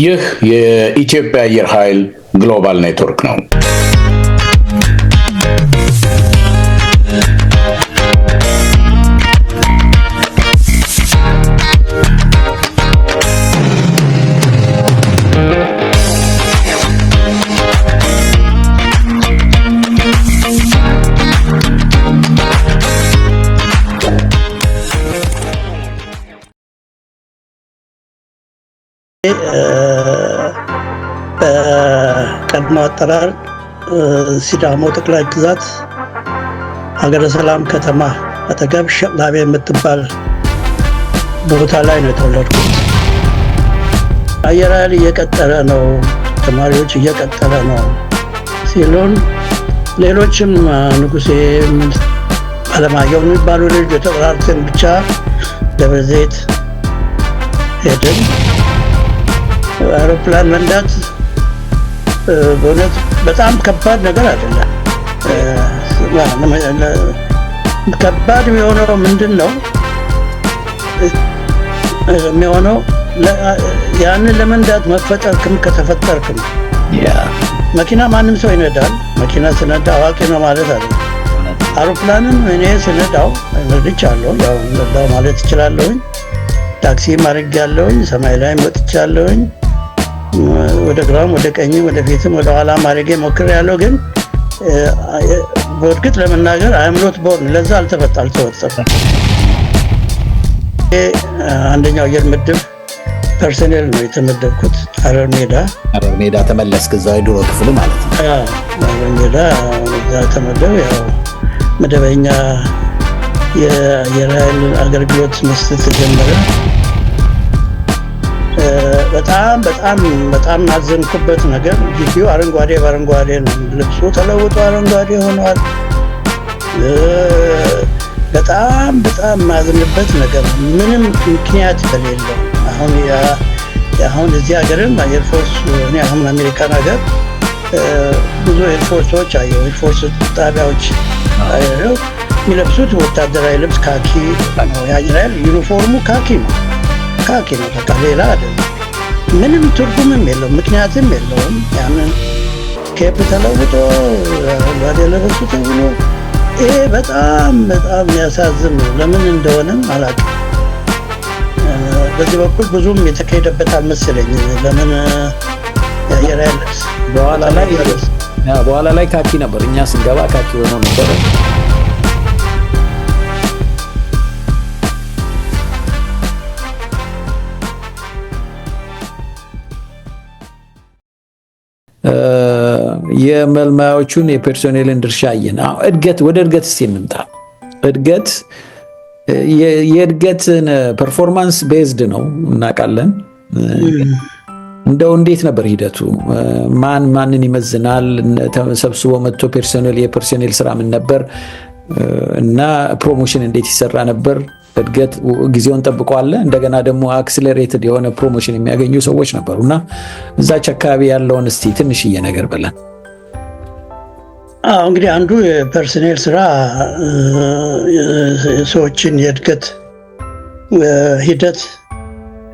ይህ የኢትዮጵያ አየር ኃይል ግሎባል ኔትወርክ ነው። በቀድሞ አጠራር ሲዳሞ ጠቅላይ ግዛት ሀገረ ሰላም ከተማ አጠገብ ሸቅላቤ የምትባል ቦታ ላይ ነው የተወለድኩት። አየር ኃይል እየቀጠረ ነው፣ ተማሪዎች እየቀጠረ ነው ሲሉን ሌሎችም ንጉሴ አለማየሁ የሚባሉ ልጆች የተጠራርተን ብቻ ደብረ ዘይት ሄድን። አውሮፕላን መንዳት በእውነት በጣም ከባድ ነገር አይደለም። ከባድ የሚሆነው ምንድን ነው የሚሆነው ያንን ለመንዳት መፈጠርክም ከተፈጠርክም። መኪና ማንም ሰው ይነዳል። መኪና ስነዳ አዋቂ ነው ማለት አይደለም። አውሮፕላንም እኔ ስነዳው ነድቻለሁ፣ ያው ነዳው ማለት እችላለሁኝ። ታክሲ ማድረግ ያለውኝ፣ ሰማይ ላይ ወጥቻለሁኝ። ወደ ግራም ወደ ቀኝም ወደ ፊትም ወደ ኋላ ማድረግ ሞክሬያለሁ። ግን በእርግጥ ለመናገር አምኖት ቦርን ለዛ አልተወጣም። አንደኛው አየር ምድብ ፐርሰኔል ነው የተመደብኩት። ሐረር ሜዳ ተመለስክ? እዛው የድሮ ክፍል ማለት ነው። ሐረር ሜዳ እዛ ተመደብ። ያው መደበኛ የአየር ኃይል አገልግሎት መስጠት ተጀመረ። በጣም አዘንኩበት ነገር ግቢው አረንጓዴ በአረንጓዴ ነው። ልብሱ ተለውጦ አረንጓዴ ሆኗል። በጣም ማዝንበት ነገር ምንም ምክንያት በሌለው አሁን እዚህ ሀገርም ኤርፎርስ እኔ አሁን አሜሪካን ሀገር ብዙ ኤርፎርሶች አየሁ። ኤርፎርስ ጣቢያዎች አየሁ። የሚለብሱት ወታደራዊ ልብስ ካኪ ነው። የአየር ኃይል ዩኒፎርሙ ካኪ ነው። በቃ ሌላ አይደለም። ምንም ትርጉምም የለውም፣ ምክንያትም የለውም። ያንን ኬፕ ተለውጦ ባዴ ለበሱ ተብሎ ይሄ በጣም የሚያሳዝን ነው። ለምን እንደሆነም አላውቅም። በዚህ በኩል ብዙም የተካሄደበት አልመሰለኝም። ለምን የአየር ኃይል ልብስ በኋላ ላይ ካኪ ነበር። እኛ ስንገባ ካኪ ሆኖ ነበር። የመልማዮቹን የፐርሶኔልን ድርሻ አየን። ወደ እድገት እስቲ እንምጣ። የእድገትን ፐርፎርማንስ ቤዝድ ነው እናውቃለን። እንደው እንዴት ነበር ሂደቱ? ማንን ይመዝናል? ተሰብስቦ መጥቶ የፐርሶኔል ስራ ምን ነበር እና ፕሮሞሽን እንዴት ይሰራ ነበር? እድገት ጊዜውን ጠብቋል። እንደገና ደግሞ አክስለሬትድ የሆነ ፕሮሞሽን የሚያገኙ ሰዎች ነበሩና እዛች አካባቢ ያለውን እስቲ ትንሽዬ ነገር በለን። እንግዲህ አንዱ የፐርሰኔል ስራ ሰዎችን የእድገት ሂደት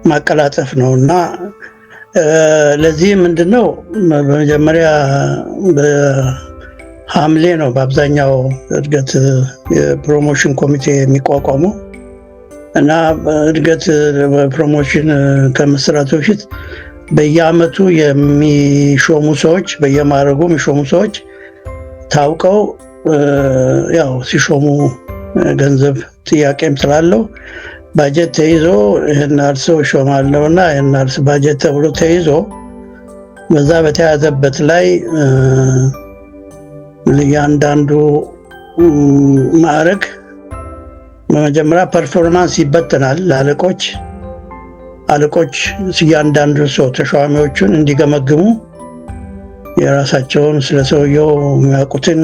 ማቀላጠፍ ነው እና ለዚህ ምንድነው በመጀመሪያ በሐምሌ ነው በአብዛኛው እድገት የፕሮሞሽን ኮሚቴ የሚቋቋመው እና እድገት ፕሮሞሽን ከመስራቱ በፊት በየአመቱ የሚሾሙ ሰዎች በየማዕረጉ የሚሾሙ ሰዎች ታውቀው ያው ሲሾሙ ገንዘብ ጥያቄም ስላለው ባጀት ተይዞ ይሄን አርሰው ሾማለውና ይሄን አርስ ባጀት ተብሎ ተይዞ በዛ በተያዘበት ላይ ለያንዳንዱ ማዕረግ በመጀመሪያ ፐርፎርማንስ ይበተናል ለአለቆች። እያንዳንዱ ሰው ተሿሚዎቹን እንዲገመግሙ የራሳቸውን ስለ ሰውየው የሚያውቁትን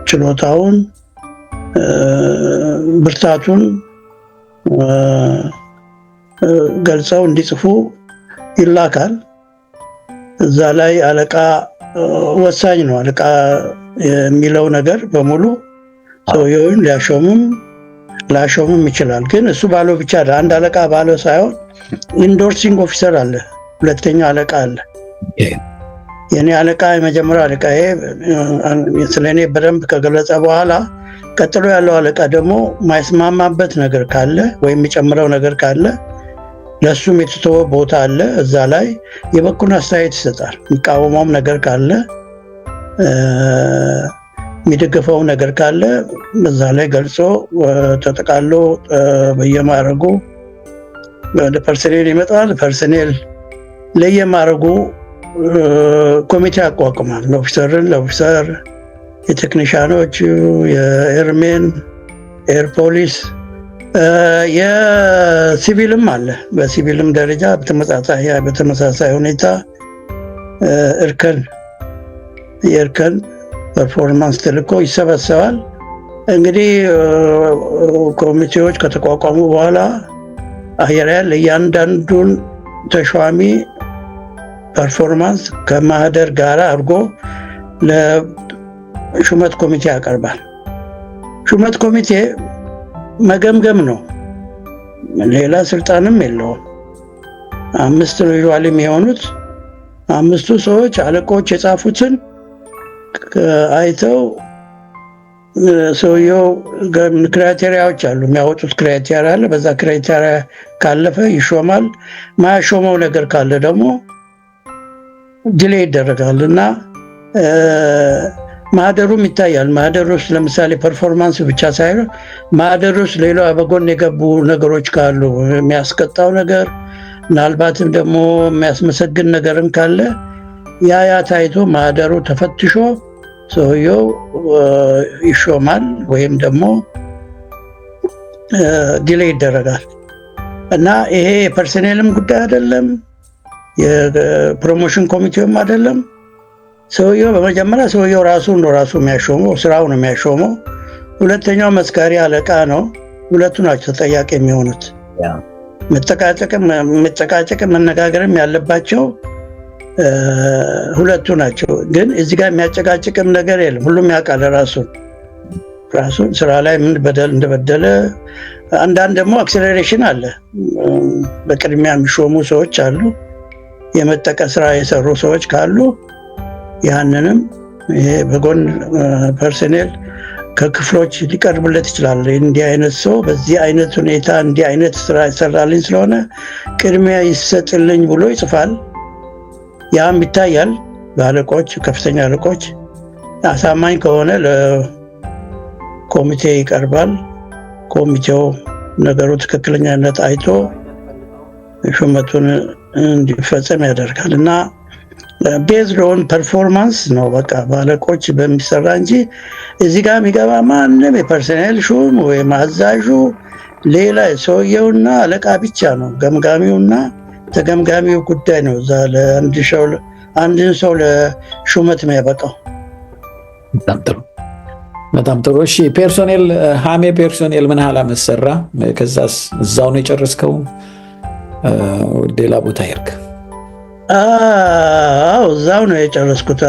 ችሎታውን፣ ብርታቱን ገልጸው እንዲጽፉ ይላካል። እዛ ላይ አለቃ ወሳኝ ነው። አለቃ የሚለው ነገር በሙሉ ሰውየውን ሊያሾምም ይችላል። ግን እሱ ባለው ብቻ አንድ አለቃ ባለው ሳይሆን ኢንዶርሲንግ ኦፊሰር አለ፣ ሁለተኛ አለቃ አለ። የኔ አለቃ የመጀመሪያው አለቃ ስለኔ በደንብ ከገለጸ በኋላ ቀጥሎ ያለው አለቃ ደግሞ ማይስማማበት ነገር ካለ ወይም የሚጨምረው ነገር ካለ ለሱም የተተወ ቦታ አለ። እዛ ላይ የበኩሉን አስተያየት ይሰጣል። የሚቃወመውም ነገር ካለ የሚደግፈው ነገር ካለ በዛ ላይ ገልጾ ተጠቃሎ በየማዕረጉ ወደ ፐርሰኔል ይመጣል። ፐርሰኔል ለየማዕረጉ ኮሚቴ ያቋቁማል። ለኦፊሰርን ለኦፊሰር፣ የቴክኒሻኖች፣ የኤርሜን፣ ኤር ፖሊስ፣ የሲቪልም አለ። በሲቪልም ደረጃ በተመሳሳይ ሁኔታ የእርከን ፐርፎርማንስ ተልእኮ ይሰበሰባል። እንግዲህ ኮሚቴዎች ከተቋቋሙ በኋላ አየር ኃይል እያንዳንዱን ተሿሚ ፐርፎርማንስ ከማህደር ጋር አድርጎ ለሹመት ኮሚቴ ያቀርባል። ሹመት ኮሚቴ መገምገም ነው፣ ሌላ ስልጣንም የለውም። 5 ነው ዩዥዋሊ የሚሆኑት። 5ቱ ሰዎች አለቆች የጻፉትን አይተው ሰውየው ክራይቴሪያዎች አሉ፣ የሚያወጡት ክራይቴሪያ አለ። በዛ ክራይቴሪያ ካለፈ ይሾማል። ማያሾመው ነገር ካለ ደግሞ ዲሌ ይደረጋል እና ማህደሩም ይታያል። ማህደሩ ውስጥ ለምሳሌ ፐርፎርማንስ ብቻ ሳይሆን ማህደሩ ውስጥ ሌላ በጎን የገቡ ነገሮች ካሉ የሚያስቀጣው ነገር፣ ምናልባትም ደግሞ የሚያስመሰግን ነገርም ካለ ያ ታይቶ ማህደሩ ተፈትሾ ሰውየው ይሾማል ወይም ደግሞ ዲሌ ይደረጋል እና ይሄ የፐርሰኔልም ጉዳይ አይደለም፣ የፕሮሞሽን ኮሚቴውም አይደለም። ሰውየው በመጀመሪያ ሰውየው ራሱ የሚያሾመው፣ ስራው ነው የሚያሾመው። ሁለተኛው መስካሪ አለቃ ነው። ሁለቱ ናቸው ተጠያቂ የሚሆኑት። መጨቃጨቅ መነጋገርም ያለባቸው ሁለቱ ናቸው። ግን እዚህ ጋር የሚያጨቃጭቅም ነገር የለም። ሁሉም ያውቃል ራሱን ስራ ላይ ምን በደል እንደበደለ። አንዳንድ ደግሞ አክሴሌሬሽን አለ። በቅድሚያ የሚሾሙ ሰዎች አሉ። የመጠቀ ስራ የሰሩ ሰዎች ካሉ ያንንም ይሄ በጎን ፐርሰኔል ከክፍሎች ሊቀርብለት ይችላል። እንዲህ አይነት ሰው በዚህ አይነት ሁኔታ እንዲህ አይነት ስራ ይሰራልኝ ስለሆነ ቅድሚያ ይሰጥልኝ ብሎ ይጽፋል። ያም ይታያል በአለቆች፣ ከፍተኛ አለቆች። አሳማኝ ከሆነ ለኮሚቴ ይቀርባል። ኮሚቴው ነገሩ ትክክለኛነት አይቶ ሹመቱን እንዲፈጸም ያደርጋል እና ቤዝድ ኦን ፐርፎርማንስ ነው በቃ በአለቆች በሚሰራ እንጂ እዚህ ጋር የሚገባ ማንም የፐርሰኔል ሹም ወይም አዛዡ ሌላ ሰውየውና አለቃ ብቻ ነው። ገምጋሚውና ተገምጋሚው ጉዳይ ነው። እዛ አንድን ሰው ለሹመት የሚያበቃው። በጣም ጥሩ። እሺ ፐርሶኔል ሀሜ ፐርሶኔል ምን ያህል ዓመት ሰራ? ከዛስ እዛው ነው የጨረስከው? ሌላ ቦታ ሄድክ? እዛው ነው የጨረስኩት።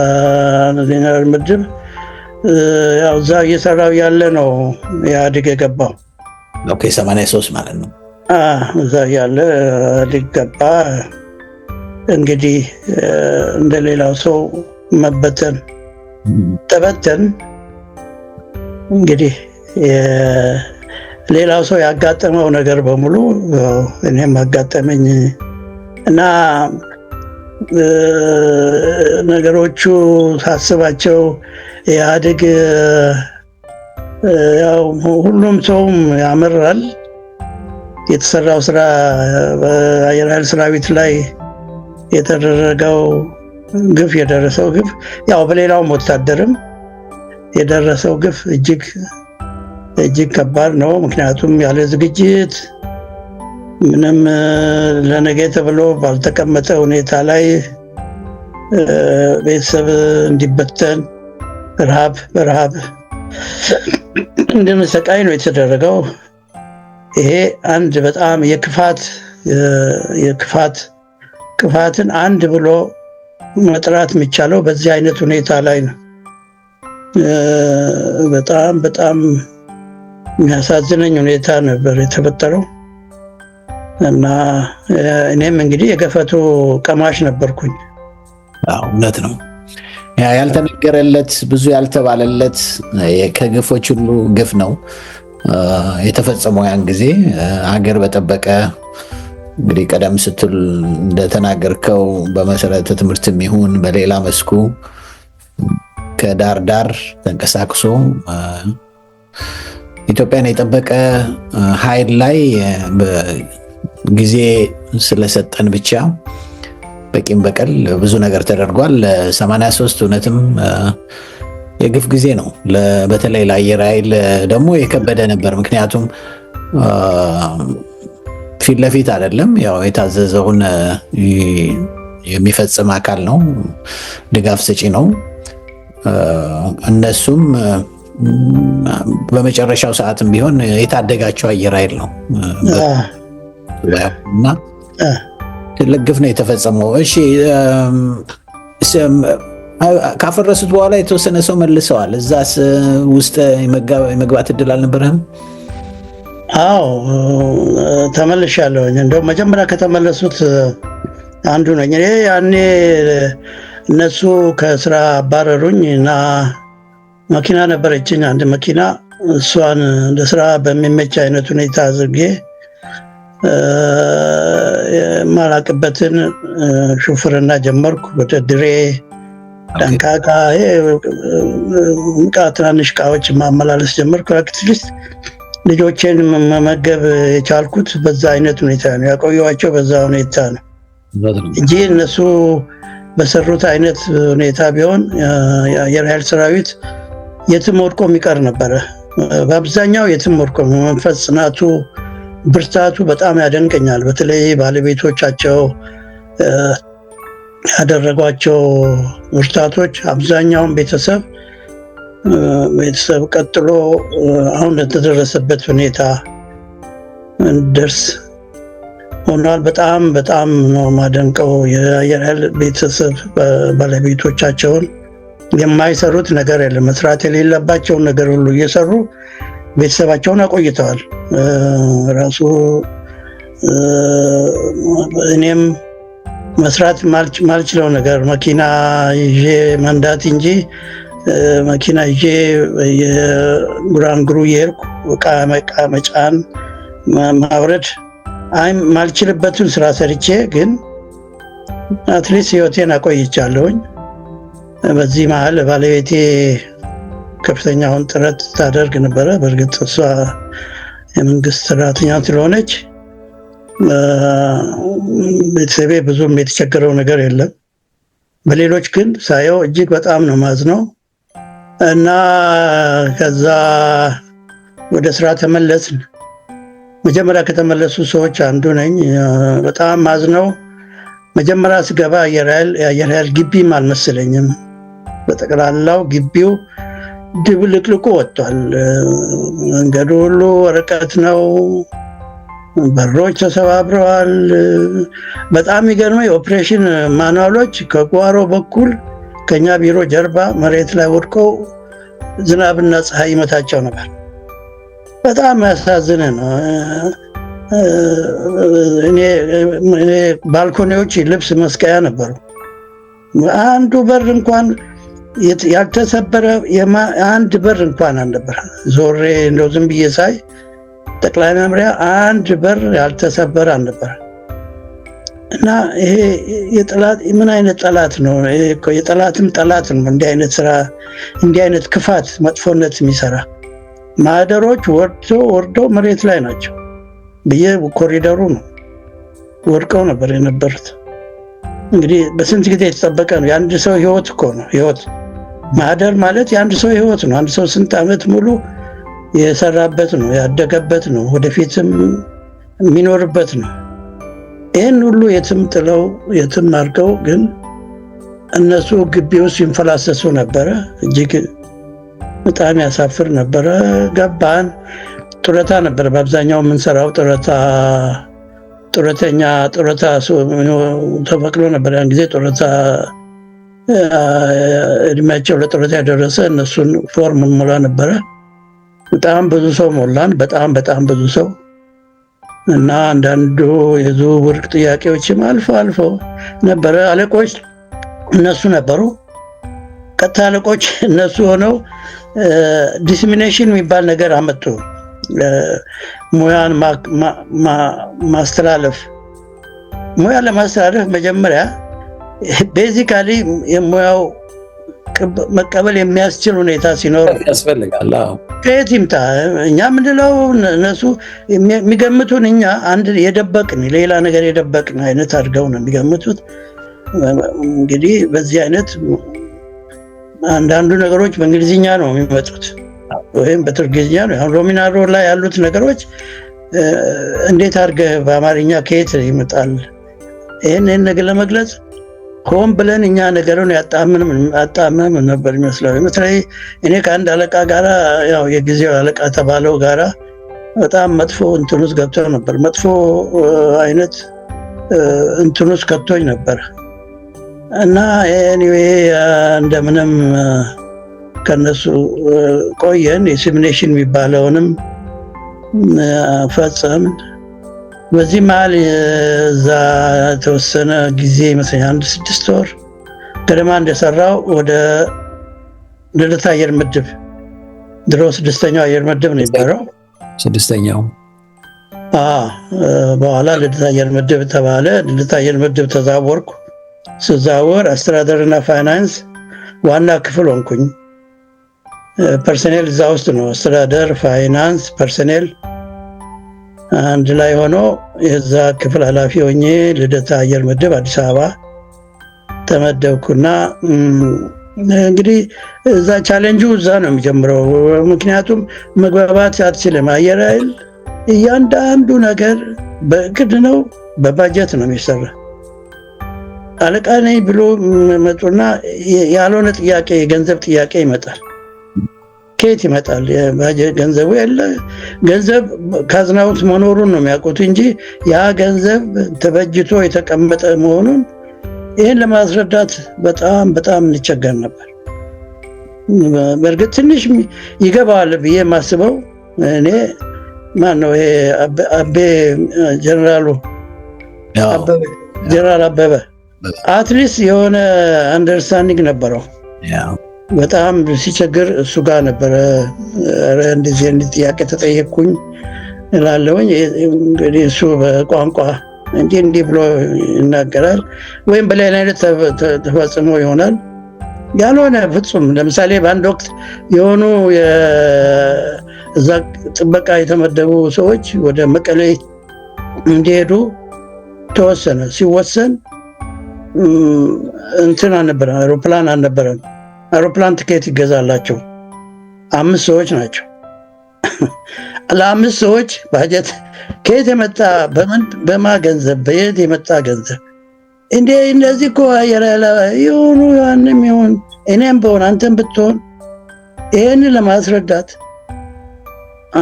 ዜናዊ ምድብ ያው እዛው እየሰራው ያለ ነው ኢህአዴግ የገባው። ኦኬ 83 ማለት ነው። እዛ ያለ ኢህአዴግ ገባ። እንግዲህ እንደሌላው ሰው መበተን ተበተን። እንግዲህ ሌላው ሰው ያጋጠመው ነገር በሙሉ እኔም አጋጠመኝ እና ነገሮቹ ሳስባቸው ኢህአዴግ ያው ሁሉም ሰውም ያመራል። የተሰራው ስራ በአየር ኃይል ሰራዊት ላይ የተደረገው ግፍ የደረሰው ግፍ ያው በሌላውም ወታደርም የደረሰው ግፍ እጅግ ከባድ ነው። ምክንያቱም ያለ ዝግጅት ምንም ለነገ ተብሎ ባልተቀመጠ ሁኔታ ላይ ቤተሰብ እንዲበተን በረሃብ እንደመሰቃይ ነው የተደረገው። ይሄ አንድ በጣም ክፋትን አንድ ብሎ መጥራት የሚቻለው በዚህ አይነት ሁኔታ ላይ ነው። በጣም የሚያሳዝነኝ ሁኔታ ነበር የተፈጠረው እና እኔም እንግዲህ የገፈቱ ቀማሽ ነበርኩኝ። እውነት ነው። ያልተነገረለት ብዙ ያልተባለለት ከግፎች ሁሉ ግፍ ነው የተፈጸመው ያን ጊዜ ሀገር በጠበቀ እንግዲህ ቀደም ስትል እንደተናገርከው በመሰረተ ትምህርትም ይሁን በሌላ መስኩ ከዳር ዳር ተንቀሳቅሶ ኢትዮጵያን የጠበቀ ኃይል ላይ ጊዜ ስለሰጠን ብቻ በቂም በቀል ብዙ ነገር ተደርጓል። 83 እውነትም የግፍ ጊዜ ነው። በተለይ ለአየር ኃይል ደግሞ የከበደ ነበር። ምክንያቱም ፊት ለፊት አይደለም፣ ያው የታዘዘውን የሚፈጽም አካል ነው፣ ድጋፍ ሰጪ ነው። እነሱም በመጨረሻው ሰዓትም ቢሆን የታደጋቸው አየር ኃይል ነው እና ትልቅ ግፍ ነው የተፈጸመው። እሺ ካፈረሱት በኋላ የተወሰነ ሰው መልሰዋል። እዛስ ውስጥ የመግባት እድል አልነበረህም? አዎ ተመልሻለሁ። እንደውም መጀመሪያ ከተመለሱት አንዱ ነኝ። ያኔ እነሱ ከስራ አባረሩኝ እና መኪና ነበረችኝ፣ አንድ መኪና። እሷን ለስራ በሚመች አይነት ሁኔታ አድርጌ የማላቅበትን ሹፍርና ጀመርኩ። ወደ ድሬ ደንቃቃ ትናንሽ እቃዎች ማመላለስ ጀመርኩ። አክቲቪስት ልጆቼን መመገብ የቻልኩት በዛ አይነት ሁኔታ ነው፣ ያቆየኋቸው በዛ ሁኔታ ነው እንጂ እነሱ በሰሩት አይነት ሁኔታ ቢሆን የአየር ኃይል ሰራዊት የትም ወድቆ የሚቀር ነበረ። በአብዛኛው የትም ወድቆ መንፈስ፣ ጽናቱ፣ ብርታቱ በጣም ያደንቀኛል። በተለይ ባለቤቶቻቸው ያደረጓቸው ብርታቶች አብዛኛውን ቤተሰብ ቀጥሎ አሁን ለተደረሰበት ሁኔታ ደርስ ሆኗል። በጣም በጣም ነው ማደንቀው የአየር ኃይል ቤተሰብ ባለቤቶቻቸውን። የማይሰሩት ነገር የለም። መስራት የሌለባቸውን ነገር ሁሉ እየሰሩ ቤተሰባቸውን አቆይተዋል። ራሱ እኔም መስራት ማልችለው ነገር መኪና ይዤ መንዳት እንጂ መኪና ይዤ የጉራንጉሩ የሄድኩ ዕቃ መጫን ማውረድ ማልችልበትን ስራ ሰርቼ ግን አትሊስት ህይወቴን አቆይቻለሁኝ። በዚህ መሀል ባለቤቴ ከፍተኛውን ጥረት ታደርግ ነበረ። በእርግጥ እሷ የመንግስት ሰራተኛ ስለሆነች ቤተሰቤ ብዙም የተቸገረው ነገር የለም። በሌሎች ግን ሳየው እጅግ በጣም ነው ማዝነው እና ከዛ ወደ ስራ ተመለስን። መጀመሪያ ከተመለሱ ሰዎች አንዱ ነኝ። በጣም ማዝነው መጀመሪያ ስገባ የአየር ኃይል ግቢም አልመሰለኝም። በጠቅላላው ግቢው ድብልቅልቁ ወጥቷል። መንገዱ ሁሉ ርቀት ነው። በሮች ተሰባብረዋል። በጣም የሚገርመው የኦፕሬሽን ማኑዋሎች ከጓሮ በኩል ከኛ ቢሮ ጀርባ መሬት ላይ ወድቀው ዝናብና ፀሐይ ይመታቸው ነበር። በጣም ያሳዝን ነው። እኔ ባልኮኒዎች ልብስ መስቀያ ነበሩ። አንዱ በር እንኳን ያልተሰበረ አንድ በር እንኳን አልነበረ። ዞሬ እንደው ዝም ብዬ ሳይ ጠቅላይ መምሪያ አንድ በር ያልተሰበረ አልነበረ። እና ይሄ የጠላት ምን አይነት ጠላት ነው? የጠላትም ጠላት ነው። እንዲህ አይነት ስራ፣ እንዲህ አይነት ክፋት፣ መጥፎነት የሚሰራ ማህደሮች ወርደው መሬት ላይ ናቸው። ኮሪደሩ ነው ወድቀው ነበር የነበሩት። እንግዲህ በስንት ጊዜ የተጠበቀ ነው። የአንድ ሰው ህይወት እኮ ነው። ህይወት ማህደር ማለት የአንድ ሰው ህይወት ነው። አንድ ሰው ስንት ዓመት ሙሉ የሰራበት ነው፣ ያደገበት ነው፣ ወደፊትም የሚኖርበት ነው። ይህን ሁሉ የትም ጥለው የትም አድርገው ግን እነሱ ግቢ ውስጥ ይንፈላሰሱ ነበረ። እጅግ በጣም ያሳፍር ነበረ። ገባን። ጡረታ ነበረ በአብዛኛው የምንሰራው። ጡረተኛ ተፈቅዶ ነበር ያን ጊዜ። ጡረታ እድሜያቸው ለጡረታ ያደረሰ እነሱን ፎርም ሞላ ነበረ። በጣም ብዙ ሰው ሞላን። በጣም ብዙ ሰው እና አንዳንዱ የዝውውር ጥያቄዎችም አልፎ ነበረ። አለቆች እነሱ ነበሩ፣ ቀጥታ አለቆች እነሱ ሆነው ዲስሚኔሽን የሚባል ነገር አመጡ። ሙያን ማስተላለፍ ሙያ ለማስተላለፍ መጀመሪያ ቤዚካሊ የሙያው መቀበል የሚያስችል ሁኔታ ሲኖር ያስፈልጋል። ከየት ይምጣ? እኛ ምንድነው እነሱ የሚገምቱን እኛ አንድ የደበቅን ሌላ ነገር የደበቅን አይነት አድርገው ነው የሚገምቱት። እንግዲህ በዚህ አይነት አንዳንዱ ነገሮች በእንግሊዝኛ ነው የሚመጡት ወይም በቱርክኛ ነው። አሁን ሮሚናሮ ላይ ያሉት ነገሮች እንዴት አድርገህ በአማርኛ ከየት ይመጣል? ይህን ነገር ለመግለጽ ሆን ብለን እኛ ነገሩን ያጣምም ነበር ይመስላል። በተለይ እኔ ከአንድ አለቃ ጋራ ያው የጊዜው አለቃ ተባለው ጋራ በጣም መጥፎ እንትን ውስጥ ገብቶ ነበር። መጥፎ አይነት እንትን ውስጥ ከቶኝ ነበር እና ኤኒዌይ እንደምንም ከነሱ ቆየን። የሲሚኔሽን የሚባለውንም ፈጸምን። በዚህ መሀል እዛ የተወሰነ ጊዜ ይመስለኛል 6 ወር ገደማ እንደሰራው ወደ ልደታ አየር ምድብ፣ ድሮ 6ኛው አየር ምድብ ነው የሚባለው። 6ኛው በኋላ ልደታ አየር ምድብ ተባለ። ልደታ አየር ምድብ ተዛወርኩ። ስዛወር አስተዳደርና ፋይናንስ ዋና ክፍል ሆንኩኝ። ፐርሰኔል እዛ ውስጥ ነው። አስተዳደር፣ ፋይናንስ፣ ፐርሰኔል አንድ ላይ ሆኖ የዛ ክፍል ኃላፊ ሆኜ ልደታ አየር ምድብ አዲስ አበባ ተመደብኩና እንግዲህ እዛ ቻሌንጁ እዛ ነው የሚጀምረው። ምክንያቱም መግባባት አትችልም። አየር ኃይል እያንዳንዱ ነገር በእቅድ ነው፣ በባጀት ነው የሚሰራ። አለቃ ነኝ ብሎ መጡና ያልሆነ ጥያቄ፣ የገንዘብ ጥያቄ ይመጣል። ከየት ይመጣል? ገንዘቡ የለ። ገንዘብ ካዝናውት መኖሩን ነው የሚያውቁት እንጂ ያ ገንዘብ ተበጅቶ የተቀመጠ መሆኑን ይህን ለማስረዳት በጣም እንቸገር ነበር። በእርግጥ ትንሽ ይገባዋል ብዬ የማስበው እኔ ማነው ይሄ አቤ ጀነራል አበበ አትሊስት የሆነ አንደርስታንዲንግ ነበረው። በጣም ሲቸግር እሱ ጋር ነበረ። እንደዚህ ጥያቄ ተጠየቅኩኝ እላለሁኝ። እንግዲህ እሱ በቋንቋ እንዲህ ብሎ ይናገራል፣ ወይም በሌላ አይነት ተፈጽሞ ይሆናል። ያልሆነ ፍጹም ለምሳሌ በአንድ ወቅት የሆኑ እዛ ጥበቃ የተመደቡ ሰዎች ወደ መቀሌ እንዲሄዱ ተወሰነ። ሲወሰን እንትን አልነበረም፣ አውሮፕላን አልነበረም። አውሮፕላን ትኬት ይገዛላቸው 5 ሰዎች ናቸው። ለ5 ሰዎች ባጀት ከየት የመጣ በማ ገንዘብ በየት የመጣ ገንዘብ? እነዚህ እኮ ይሁኑ ያንም ይሁን እኔም በሆን አንተም ብትሆን ይህን ለማስረዳት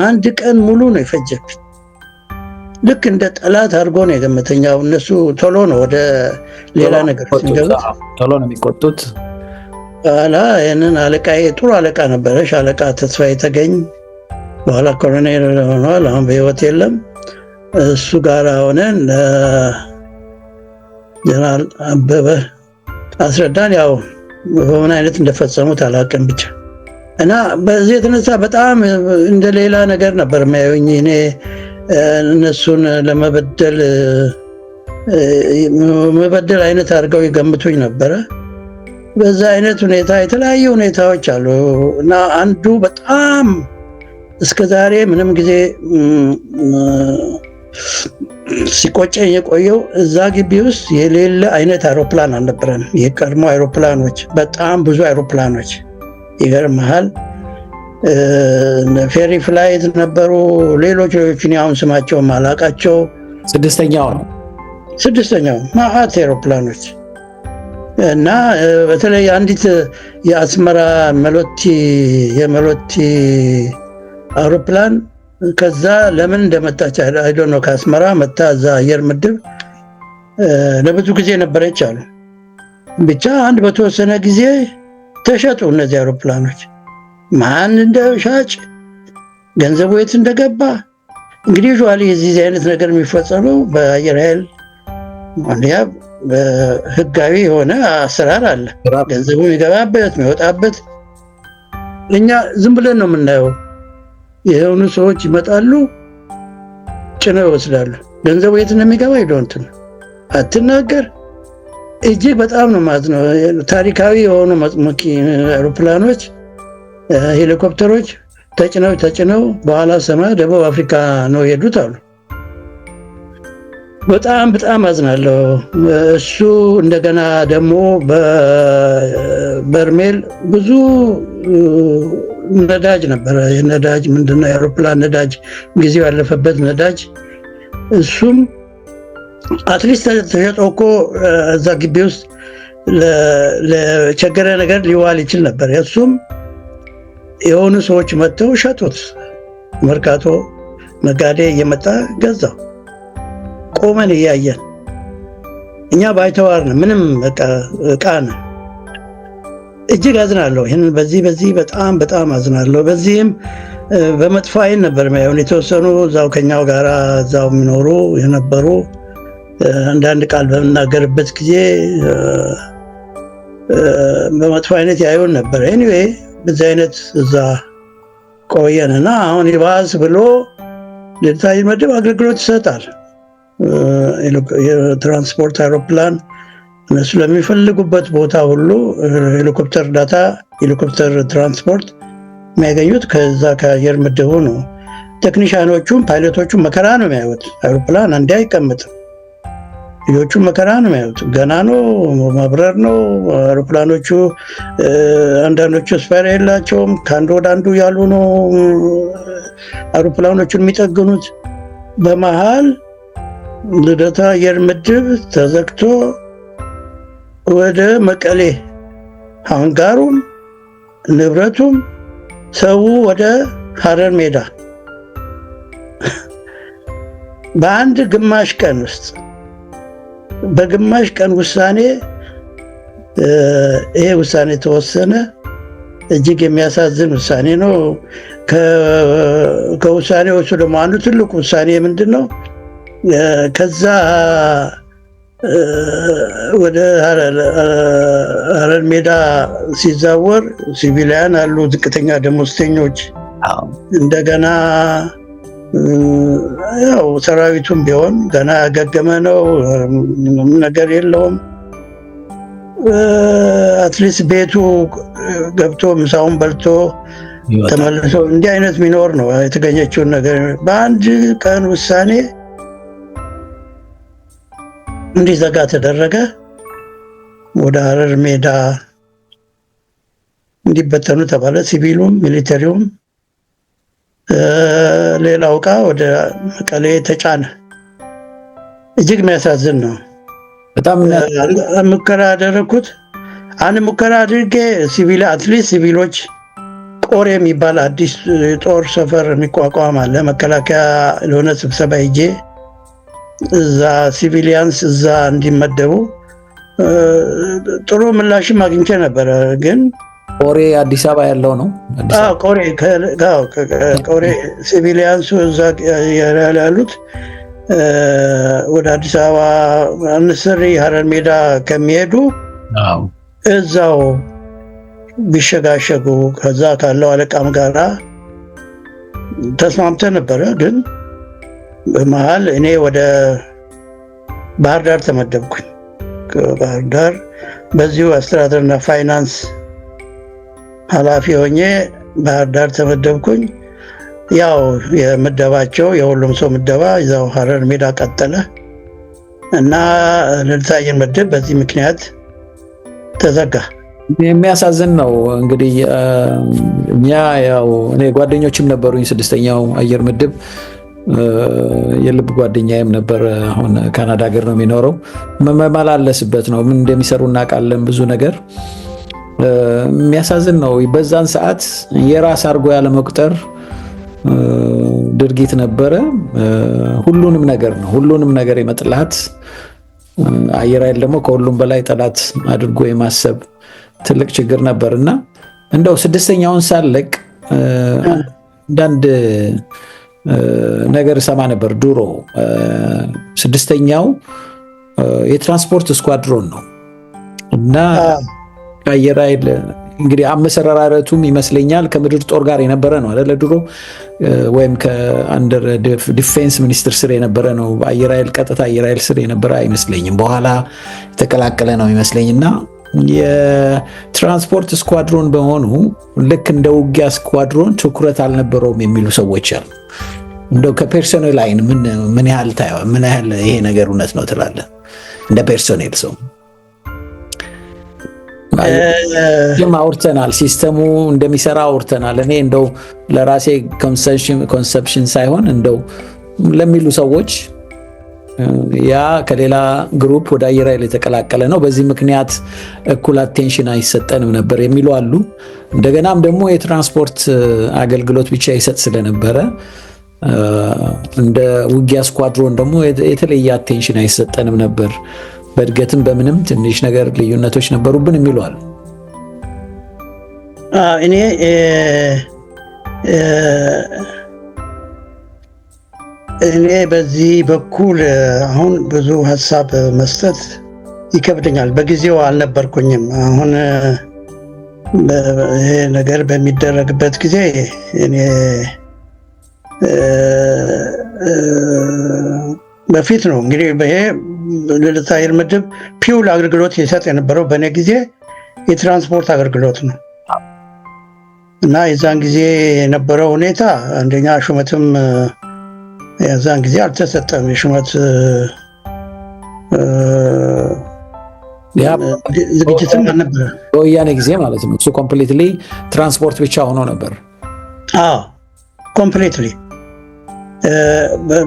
1 ቀን ሙሉ ነው የፈጀብኝ። ልክ እንደ ጠላት አድርጎ ነው የገመተኛው። እነሱ ቶሎ ነው ወደ ሌላ ነገር ሲገቡት ቶሎ ነው የሚቆጡት። ይህንን አለቃዬ ጥሩ አለቃ ነበረ፣ ሻለቃ ተስፋዬ ተገኝ፣ በኋላ ኮሎኔል ሆኗል፣ አሁን በህይወት የለም። እሱ ጋር ሆነን ጀነራል አበበ አስረዳን። ያው በምን አይነት እንደፈጸሙት አላውቅም ብቻ እና በዚህ የተነሳ በጣም እንደ ሌላ ነገር ነበር የሚያዩኝ። እኔ እነሱን መበደል አይነት አድርገው ይገምቱኝ ነበረ። በዛ አይነት ሁኔታ የተለያዩ ሁኔታዎች አሉ እና አንዱ በጣም እስከዛሬ ምንም ጊዜ ሲቆጨኝ የቆየው እዛ ግቢ ውስጥ የሌለ አይነት አውሮፕላን አልነበረም። የቀድሞ አውሮፕላኖች በጣም ብዙ አውሮፕላኖች ይገርምሃል። ፌሪ ፍላይት ነበሩ፣ ሌሎችን አሁን ስማቸው ማላቃቸው። 6ኛው ነው 6ኛው ማአት አውሮፕላኖች እና በተለይ አንዲት የአስመራ የመሎቲ አውሮፕላን ከዛ ለምን እንደመጣች አይዶ ነው ከአስመራ መታ እዛ አየር ምድብ ለብዙ ጊዜ ነበረች አሉ። ብቻ አንድ በተወሰነ ጊዜ ተሸጡ እነዚህ አውሮፕላኖች። ማን እንደ ሻጭ ገንዘቡ የት እንደገባ እንግዲህ ዩዥዋሊ የዚህ አይነት ነገር የሚፈጸመው በአየር ኃይል አንደኛ በህጋዊ የሆነ አሰራር አለ፣ ገንዘቡ የሚገባበት የሚወጣበት። እኛ ዝም ብለን ነው የምናየው። የሆኑ ሰዎች ይመጣሉ፣ ጭነው ይወስዳሉ። ገንዘቡ የት ነው የሚገባ? ይዶንት ነው አትናገር። እጅግ በጣም ነው ማዝነው። ታሪካዊ የሆኑ አውሮፕላኖች፣ ሄሊኮፕተሮች ተጭነው በኋላ ሰማይ ደቡብ አፍሪካ ነው የሄዱት አሉ። በጣም አዝናለሁ። እሱ እንደገና ደግሞ በበርሜል ብዙ ነዳጅ ነበረ። የነዳጅ ምንድነው የአውሮፕላን ነዳጅ፣ ጊዜው ያለፈበት ነዳጅ። እሱም አትሊስት ተሸጦ እኮ እዛ ግቢ ውስጥ ለቸገረ ነገር ሊዋል ይችል ነበር። እሱም የሆኑ ሰዎች መጥተው ሸጡት። መርካቶ ነጋዴ እየመጣ ገዛው። ቆመን እያየን እኛ ባይተዋር ነው ምንም ዕቃ ነው። እጅግ አዝናለሁ። ይህንን በዚህ በጣም አዝናለሁ። በዚህም በመጥፎ ዓይን ነበር ማየውን። የተወሰኑ እዛው ከኛው ጋር እዛው የሚኖሩ የነበሩ አንዳንድ ቃል በምናገርበት ጊዜ በመጥፎ አይነት ያዩን ነበር። ኤኒዌይ በዚህ አይነት እዛ ቆየንና አሁን ይባስ ብሎ ሌሊት አየር ምድብ አገልግሎት ይሰጣል። የትራንስፖርት አውሮፕላን እነሱ ለሚፈልጉበት ቦታ ሁሉ ሄሊኮፕተር እርዳታ፣ ሄሊኮፕተር ትራንስፖርት የሚያገኙት ከዛ ከአየር ምድቡ ነው። ቴክኒሻኖቹም ፓይለቶቹም መከራ ነው የሚያዩት። አውሮፕላን አንዴ አይቀምጥም። ልጆቹ መከራ ነው የሚያዩት። ገና ነው መብረር ነው። አውሮፕላኖቹ አንዳንዶቹ ስፔር የላቸውም። ከአንዱ ወደ አንዱ ያሉ ነው አውሮፕላኖቹን የሚጠግኑት። በመሃል ልደታ አየር ምድብ ተዘግቶ ወደ መቀሌ ሃንጋሩም ንብረቱም ሰው ወደ ሀረር ሜዳ በአንድ ግማሽ ቀን ውስጥ በግማሽ ቀን ውሳኔ ይሄ ውሳኔ ተወሰነ። እጅግ የሚያሳዝን ውሳኔ ነው። ከውሳኔዎቹ ደግሞ አንዱ ትልቁ ውሳኔ ምንድን ነው? ከዛ ወደ ሀረር ሜዳ ሲዛወር ሲቪሊያን አሉ፣ ዝቅተኛ ደሞዝተኞች። እንደገና ያው ሰራዊቱም ቢሆን ገና ያገገመ ነው፣ ነገር የለውም። አትሊስት ቤቱ ገብቶ ምሳውን በልቶ ተመልሶ እንዲህ አይነት ሚኖር ነው የተገኘችውን ነገር በአንድ ቀን ውሳኔ እንዲዘጋ ተደረገ። ወደ ሀረር ሜዳ እንዲበተኑ ተባለ። ሲቪሉም ሚሊተሪውም ሌላው ዕቃ ወደ መቀሌ ተጫነ። እጅግ የሚያሳዝን ነው። በጣም ሙከራ ያደረኩት አንድ ሙከራ አድርጌ አትሊስት ሲቪሎች ቆሬ የሚባል አዲስ ጦር ሰፈር የሚቋቋም አለ። መከላከያ ለሆነ ስብሰባ ሄጄ እዛ ሲቪሊያንስ እዛ እንዲመደቡ ጥሩ ምላሽም አግኝቼ ነበረ። ግን ቆሬ አዲስ አበባ ያለው ነው። ቆሬ ሲቪሊያንሱ እዛ ያሉት ወደ አዲስ አበባ አንስሪ ሀረር ሜዳ ከሚሄዱ እዛው ቢሸጋሸጉ ከዛ ካለው አለቃም ጋራ ተስማምተን ነበረ። ግን በመሃል እኔ ወደ ባህር ዳር ተመደብኩኝ። ከባህር ዳር በዚሁ አስተዳደርና ፋይናንስ ኃላፊ ሆኜ ባህር ዳር ተመደብኩኝ። ያው የምደባቸው የሁሉም ሰው ምደባ ይዛው ሀረር ሜዳ ቀጠለ እና ልደታ አየር ምድብ በዚህ ምክንያት ተዘጋ። የሚያሳዝን ነው። እንግዲህ እኛ ያው እኔ ጓደኞችም ነበሩኝ ስድስተኛው አየር ምድብ የልብ ጓደኛዬም ነበር። አሁን ካናዳ ሀገር ነው የሚኖረው። መመላለስበት ነው። ምን እንደሚሰሩ እናውቃለን። ብዙ ነገር የሚያሳዝን ነው። በዛን ሰዓት የራስ አድርጎ ያለመቁጠር ድርጊት ነበረ። ሁሉንም ነገር ነው፣ ሁሉንም ነገር የመጥላት አየር ኃይል ደግሞ ከሁሉም በላይ ጠላት አድርጎ የማሰብ ትልቅ ችግር ነበር እና እንደው ስድስተኛውን ሳለቅ አንዳንድ ነገር ሰማ ነበር ድሮ። ስድስተኛው የትራንስፖርት ስኳድሮን ነው እና አየር ኃይል እንግዲህ አመሰራረቱም ይመስለኛል ከምድር ጦር ጋር የነበረ ነው አይደለ? ድሮ ወይም ከአንደር ዲፌንስ ሚኒስትር ስር የነበረ ነው። አየር ኃይል ቀጥታ አየር ኃይል ስር የነበረ አይመስለኝም። በኋላ የተቀላቀለ ነው ይመስለኝና የትራንስፖርት ስኳድሮን በመሆኑ ልክ እንደ ውጊያ ስኳድሮን ትኩረት አልነበረውም የሚሉ ሰዎች አሉ። እንደው ከፐርሶኔል አይን ምን ያህል ይሄ ነገር እውነት ነው ትላለህ? እንደ ፐርሶኔል ሰው አውርተናል፣ ሲስተሙ እንደሚሰራ አውርተናል። እኔ እንደው ለራሴ ኮንሰፕሽን ሳይሆን እንደው ለሚሉ ሰዎች ያ ከሌላ ግሩፕ ወደ አየር ኃይል የተቀላቀለ ነው፣ በዚህ ምክንያት እኩል አቴንሽን አይሰጠንም ነበር የሚሉ አሉ። እንደገናም ደግሞ የትራንስፖርት አገልግሎት ብቻ ይሰጥ ስለነበረ እንደ ውጊያ ስኳድሮን ደግሞ የተለየ አቴንሽን አይሰጠንም ነበር፣ በእድገትም በምንም ትንሽ ነገር ልዩነቶች ነበሩብን የሚሉ አሉ። እኔ በዚህ በኩል አሁን ብዙ ሀሳብ መስጠት ይከብደኛል። በጊዜው አልነበርኩኝም። አሁን ይሄ ነገር በሚደረግበት ጊዜ እኔ በፊት ነው እንግዲህ ይሄ ልደታ አየር ምድብ ፒውል አገልግሎት ይሰጥ የነበረው በእኔ ጊዜ የትራንስፖርት አገልግሎት ነው እና የዛን ጊዜ የነበረው ሁኔታ አንደኛ ሹመትም የዛን ጊዜ አልተሰጠም። የሹመት ዝግጅትም አልነበረ በወያኔ ጊዜ ማለት ነው። እሱ ኮምፕሊትሊ ትራንስፖርት ብቻ ሆኖ ነበር። ኮምፕሊትሊ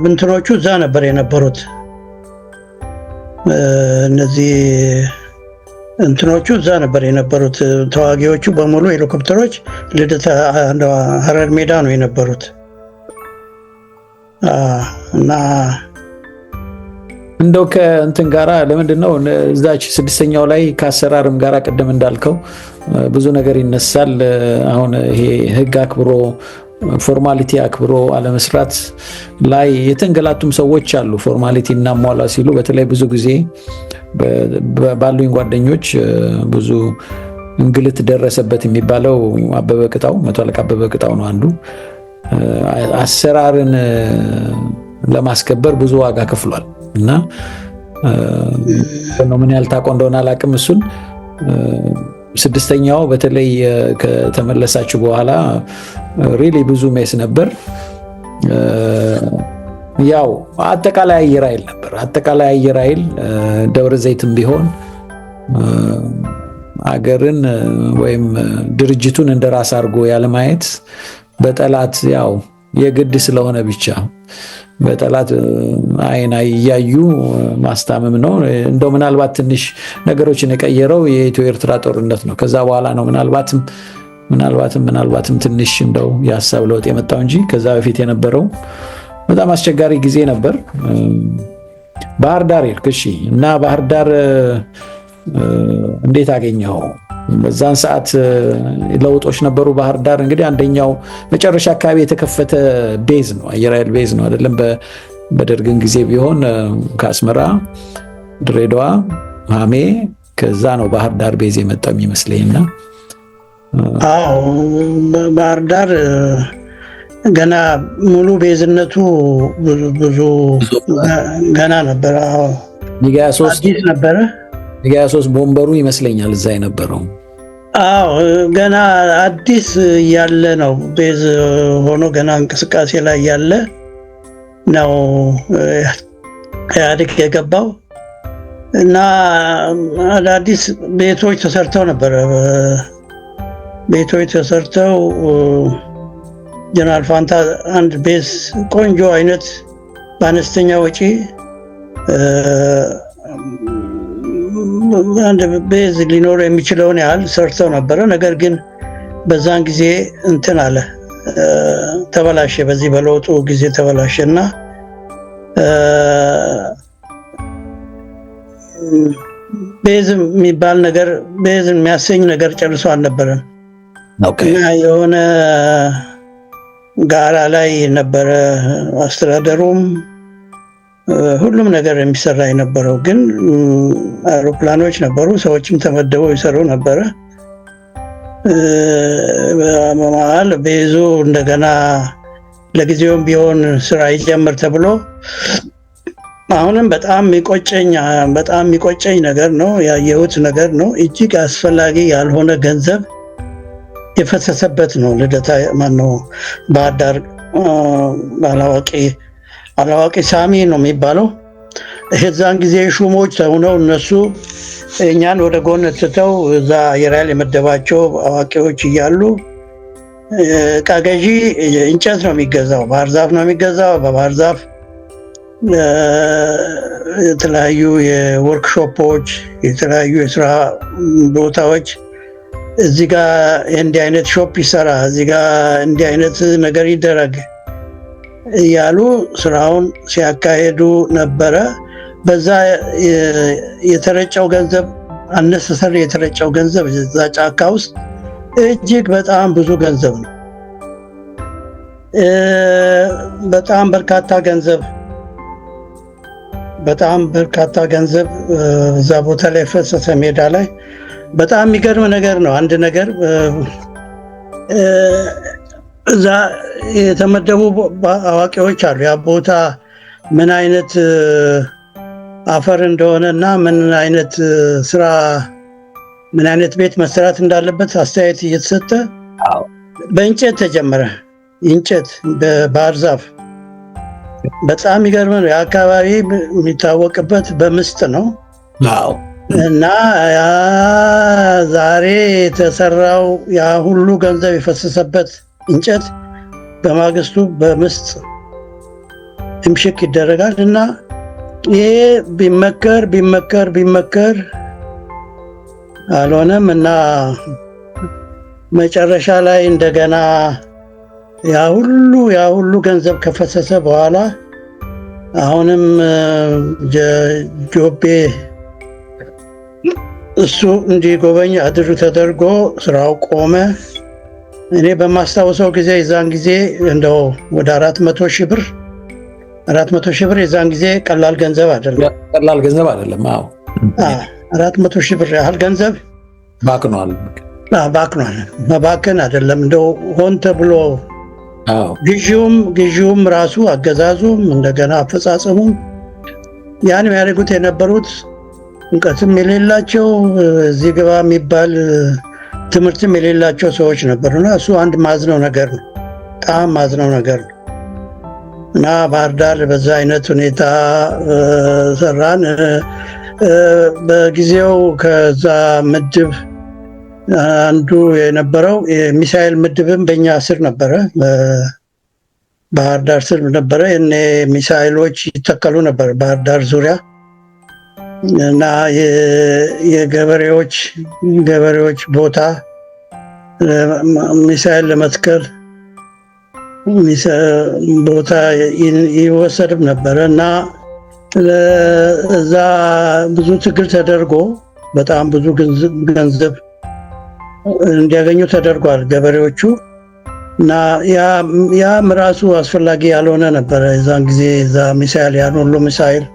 እንትኖቹ እዛ ነበር የነበሩት። እነዚህ እንትኖቹ እዛ ነበር የነበሩት። ተዋጊዎቹ በሙሉ ሄሊኮፕተሮች ልደታ ሀረር ሜዳ ነው የነበሩት እና እንደው ከእንትን ጋራ ለምንድነው እዛች ስድስተኛው ላይ ከአሰራርም ጋራ ቅድም እንዳልከው ብዙ ነገር ይነሳል። አሁን ይሄ ህግ አክብሮ ፎርማሊቲ አክብሮ አለመስራት ላይ የተንገላቱም ሰዎች አሉ። ፎርማሊቲ እናሟላ ሲሉ በተለይ ብዙ ጊዜ ባሉኝ ጓደኞች ብዙ እንግልት ደረሰበት የሚባለው አበበ ቅጣው፣ መቶ አለቃ አበበ ቅጣው ነው አንዱ። አሰራርን ለማስከበር ብዙ ዋጋ ከፍሏል እና ምን ያህል ታውቀው እንደሆነ አላውቅም። እሱን ስድስተኛው በተለይ ከተመለሳችሁ በኋላ ሪሊ ብዙ ሜስ ነበር። ያው አጠቃላይ አየር ኃይል ነበር። አጠቃላይ አየር ኃይል ደብረ ዘይትም ቢሆን አገርን ወይም ድርጅቱን እንደራስ አድርጎ ያለማየት በጠላት ያው የግድ ስለሆነ ብቻ በጠላት አይን እያዩ ማስታመም ነው። እንደው ምናልባት ትንሽ ነገሮችን የቀየረው የኢትዮ ኤርትራ ጦርነት ነው። ከዛ በኋላ ነው ምናልባትም ትንሽ እንደው የሀሳብ ለውጥ የመጣው እንጂ ከዛ በፊት የነበረው በጣም አስቸጋሪ ጊዜ ነበር። ባህር ዳር እሺ። እና ባህር ዳር እንዴት አገኘው? በዛን ሰዓት ለውጦች ነበሩ። ባህር ዳር እንግዲህ አንደኛው መጨረሻ አካባቢ የተከፈተ ቤዝ ነው፣ አየር ኃይል ቤዝ ነው አይደለም። በደርግን ጊዜ ቢሆን ከአስመራ፣ ድሬዳዋ፣ ሀሜ ከዛ ነው ባህር ዳር ቤዝ የመጣው የሚመስለኝና ባህር ዳር ገና ሙሉ ቤዝነቱ ብዙ ገና ነበር። አዲስ ነበረ። ኒጋያ 3 ቦምበሩ ይመስለኛል እዛ የነበረው። ገና አዲስ ያለ ነው። ቤዝ ሆኖ ገና እንቅስቃሴ ላይ ያለ ነው ኢህአዴግ የገባው እና አዳዲስ ቤቶች ተሰርተው ነበር። ቤቶች ተሰርተው ጀነራል ፋንታ አንድ ቤዝ ቆንጆ አይነት በአነስተኛ ወጪ አንድ ቤዝ ሊኖር የሚችለውን ያህል ሰርተው ነበረ። ነገር ግን በዛን ጊዜ እንትን አለ፣ ተበላሸ። በዚህ በለውጡ ጊዜ ተበላሸ እና ቤዝ የሚባል ነገር ቤዝ የሚያሰኝ ነገር ጨርሶ አልነበረም እና የሆነ ጋራ ላይ ነበረ አስተዳደሩም ሁሉም ነገር የሚሰራ የነበረው። ግን አውሮፕላኖች ነበሩ፣ ሰዎችም ተመደበው ይሰሩ ነበረ። በመሀል ቤዙ እንደገና ለጊዜውም ቢሆን ስራ ይጀምር ተብሎ አሁንም በጣም የሚቆጨኝ ነገር ነው ያየሁት ነገር ነው። እጅግ አስፈላጊ ያልሆነ ገንዘብ የፈሰሰበት ነው። ልደታ ማነው ባህር ዳር አላዋቂ ሳሚ ነው የሚባለው። የዛን ጊዜ ሹሞች ሆነው እነሱ እኛን ወደ ጎን ትተው እዛ አየር ኃይል የመደባቸው አዋቂዎች እያሉ ዕቃ ገዢ እንጨት ነው የሚገዛው፣ ባህር ዛፍ ነው የሚገዛው። በባህር ዛፍ የተለያዩ የወርክሾፖች፣ የተለያዩ የስራ ቦታዎች እዚህ ጋር እንዲህ አይነት ሾፕ ይሰራ፣ እዚህ ጋር እንዲህ አይነት ነገር ይደረግ እያሉ ስራውን ሲያካሄዱ ነበረ። በዛ የተረጨው ገንዘብ አነሰሰሪ የተረጨው ገንዘብ እዛ ጫካ ውስጥ እጅግ በጣም ብዙ ገንዘብ ነው። በጣም በርካታ ገንዘብ እዛ ቦታ ላይ ፈሰሰ፣ ሜዳ ላይ። በጣም የሚገርም ነገር ነው። አንድ ነገር እዛ የተመደቡ አዋቂዎች አሉ። ያ ቦታ ምን አይነት አፈር እንደሆነ እና ምን አይነት ስራ ምን አይነት ቤት መሰራት እንዳለበት አስተያየት እየተሰጠ በእንጨት ተጀመረ። እንጨት በባህር ዛፍ በጣም የሚገርም ነው። የአካባቢ የሚታወቅበት በምስጥ ነው እና ያ ዛሬ የተሰራው ያ ሁሉ ገንዘብ የፈሰሰበት እንጨት በማግስቱ በምስጥ እምሽክ ይደረጋል እና ይሄ ቢመከር አልሆነም እና መጨረሻ ላይ እንደገና ያ ሁሉ ገንዘብ ከፈሰሰ በኋላ አሁንም ጆቤ እሱ እንዲጎበኝ ተደርጎ ስራው ቆመ። እኔ በማስታወሰው ጊዜ የዛን ጊዜ እንደው ወደ 400,000 ብር የዛን ጊዜ ቀላል ገንዘብ አይደለም። አዎ 400,000 ብር ያህል ገንዘብ ባክኗል። መባከን አይደለም እንደው ሆን ተብሎ ግዢውም ራሱ አገዛዙም እንደገና አፈጻጸሙም ያን የሚያደርጉት የነበሩት እውቀትም የሌላቸው እዚህ ግባ የሚባል ትምህርትም የሌላቸው ሰዎች ነበሩና እሱ አንድ ማዝነው ነገር ነው። በጣም ማዝነው ነገር ነው እና ባህር ዳር በዛ አይነት ሁኔታ ሰራን። በጊዜው ከዛ ምድብ አንዱ የነበረው የሚሳኤል ምድብም በእኛ ስር ነበረ፣ ባህር ዳር ስር ነበረ። እኔ ሚሳኤሎች ይተከሉ ነበር ባህር ዳር ዙሪያ እና የገበሬዎች ቦታ ሚሳኤል ለመትከል ቦታ ይወሰድም ነበረ እና እዛ ብዙ ትግል ተደርጎ በጣም ብዙ ገንዘብ እንዲያገኙ ተደርጓል ገበሬዎቹ እና ያም ራሱ አስፈላጊ ያልሆነ ነበረ። የዛን ጊዜ እዛ ሚሳኤል ያን ሁሉ ሚሳኤል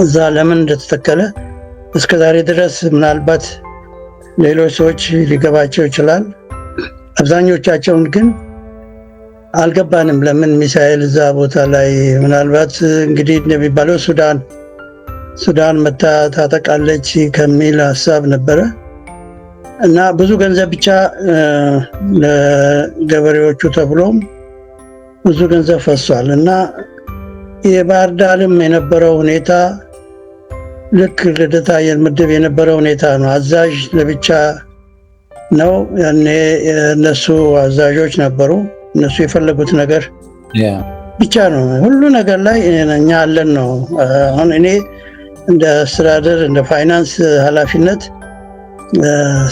እዛ ለምን እንደተተከለ እስከ ዛሬ ድረስ ምናልባት ሌሎች ሰዎች ሊገባቸው ይችላል። አብዛኞቻቸውን ግን አልገባንም ለምን ሚሳኤል እዛ ቦታ ላይ። ምናልባት እንግዲህ እንደሚባለው ሱዳን መታ ታጠቃለች ከሚል ሀሳብ ነበረ እና ብዙ ገንዘብ ብቻ ለገበሬዎቹ ተብሎም ብዙ ገንዘብ ፈሷል እና የባህር ዳርም የነበረው ሁኔታ ልክ ልደታ አየር ምድብ የነበረው ሁኔታ ነው። አዛዥ ለብቻ ነው። ያኔ የነሱ አዛዦች ነበሩ። እነሱ የፈለጉት ነገር ብቻ ነው። ሁሉ ነገር ላይ እኛ አለን ነው። አሁን እኔ እንደ አስተዳደር እንደ ፋይናንስ ኃላፊነት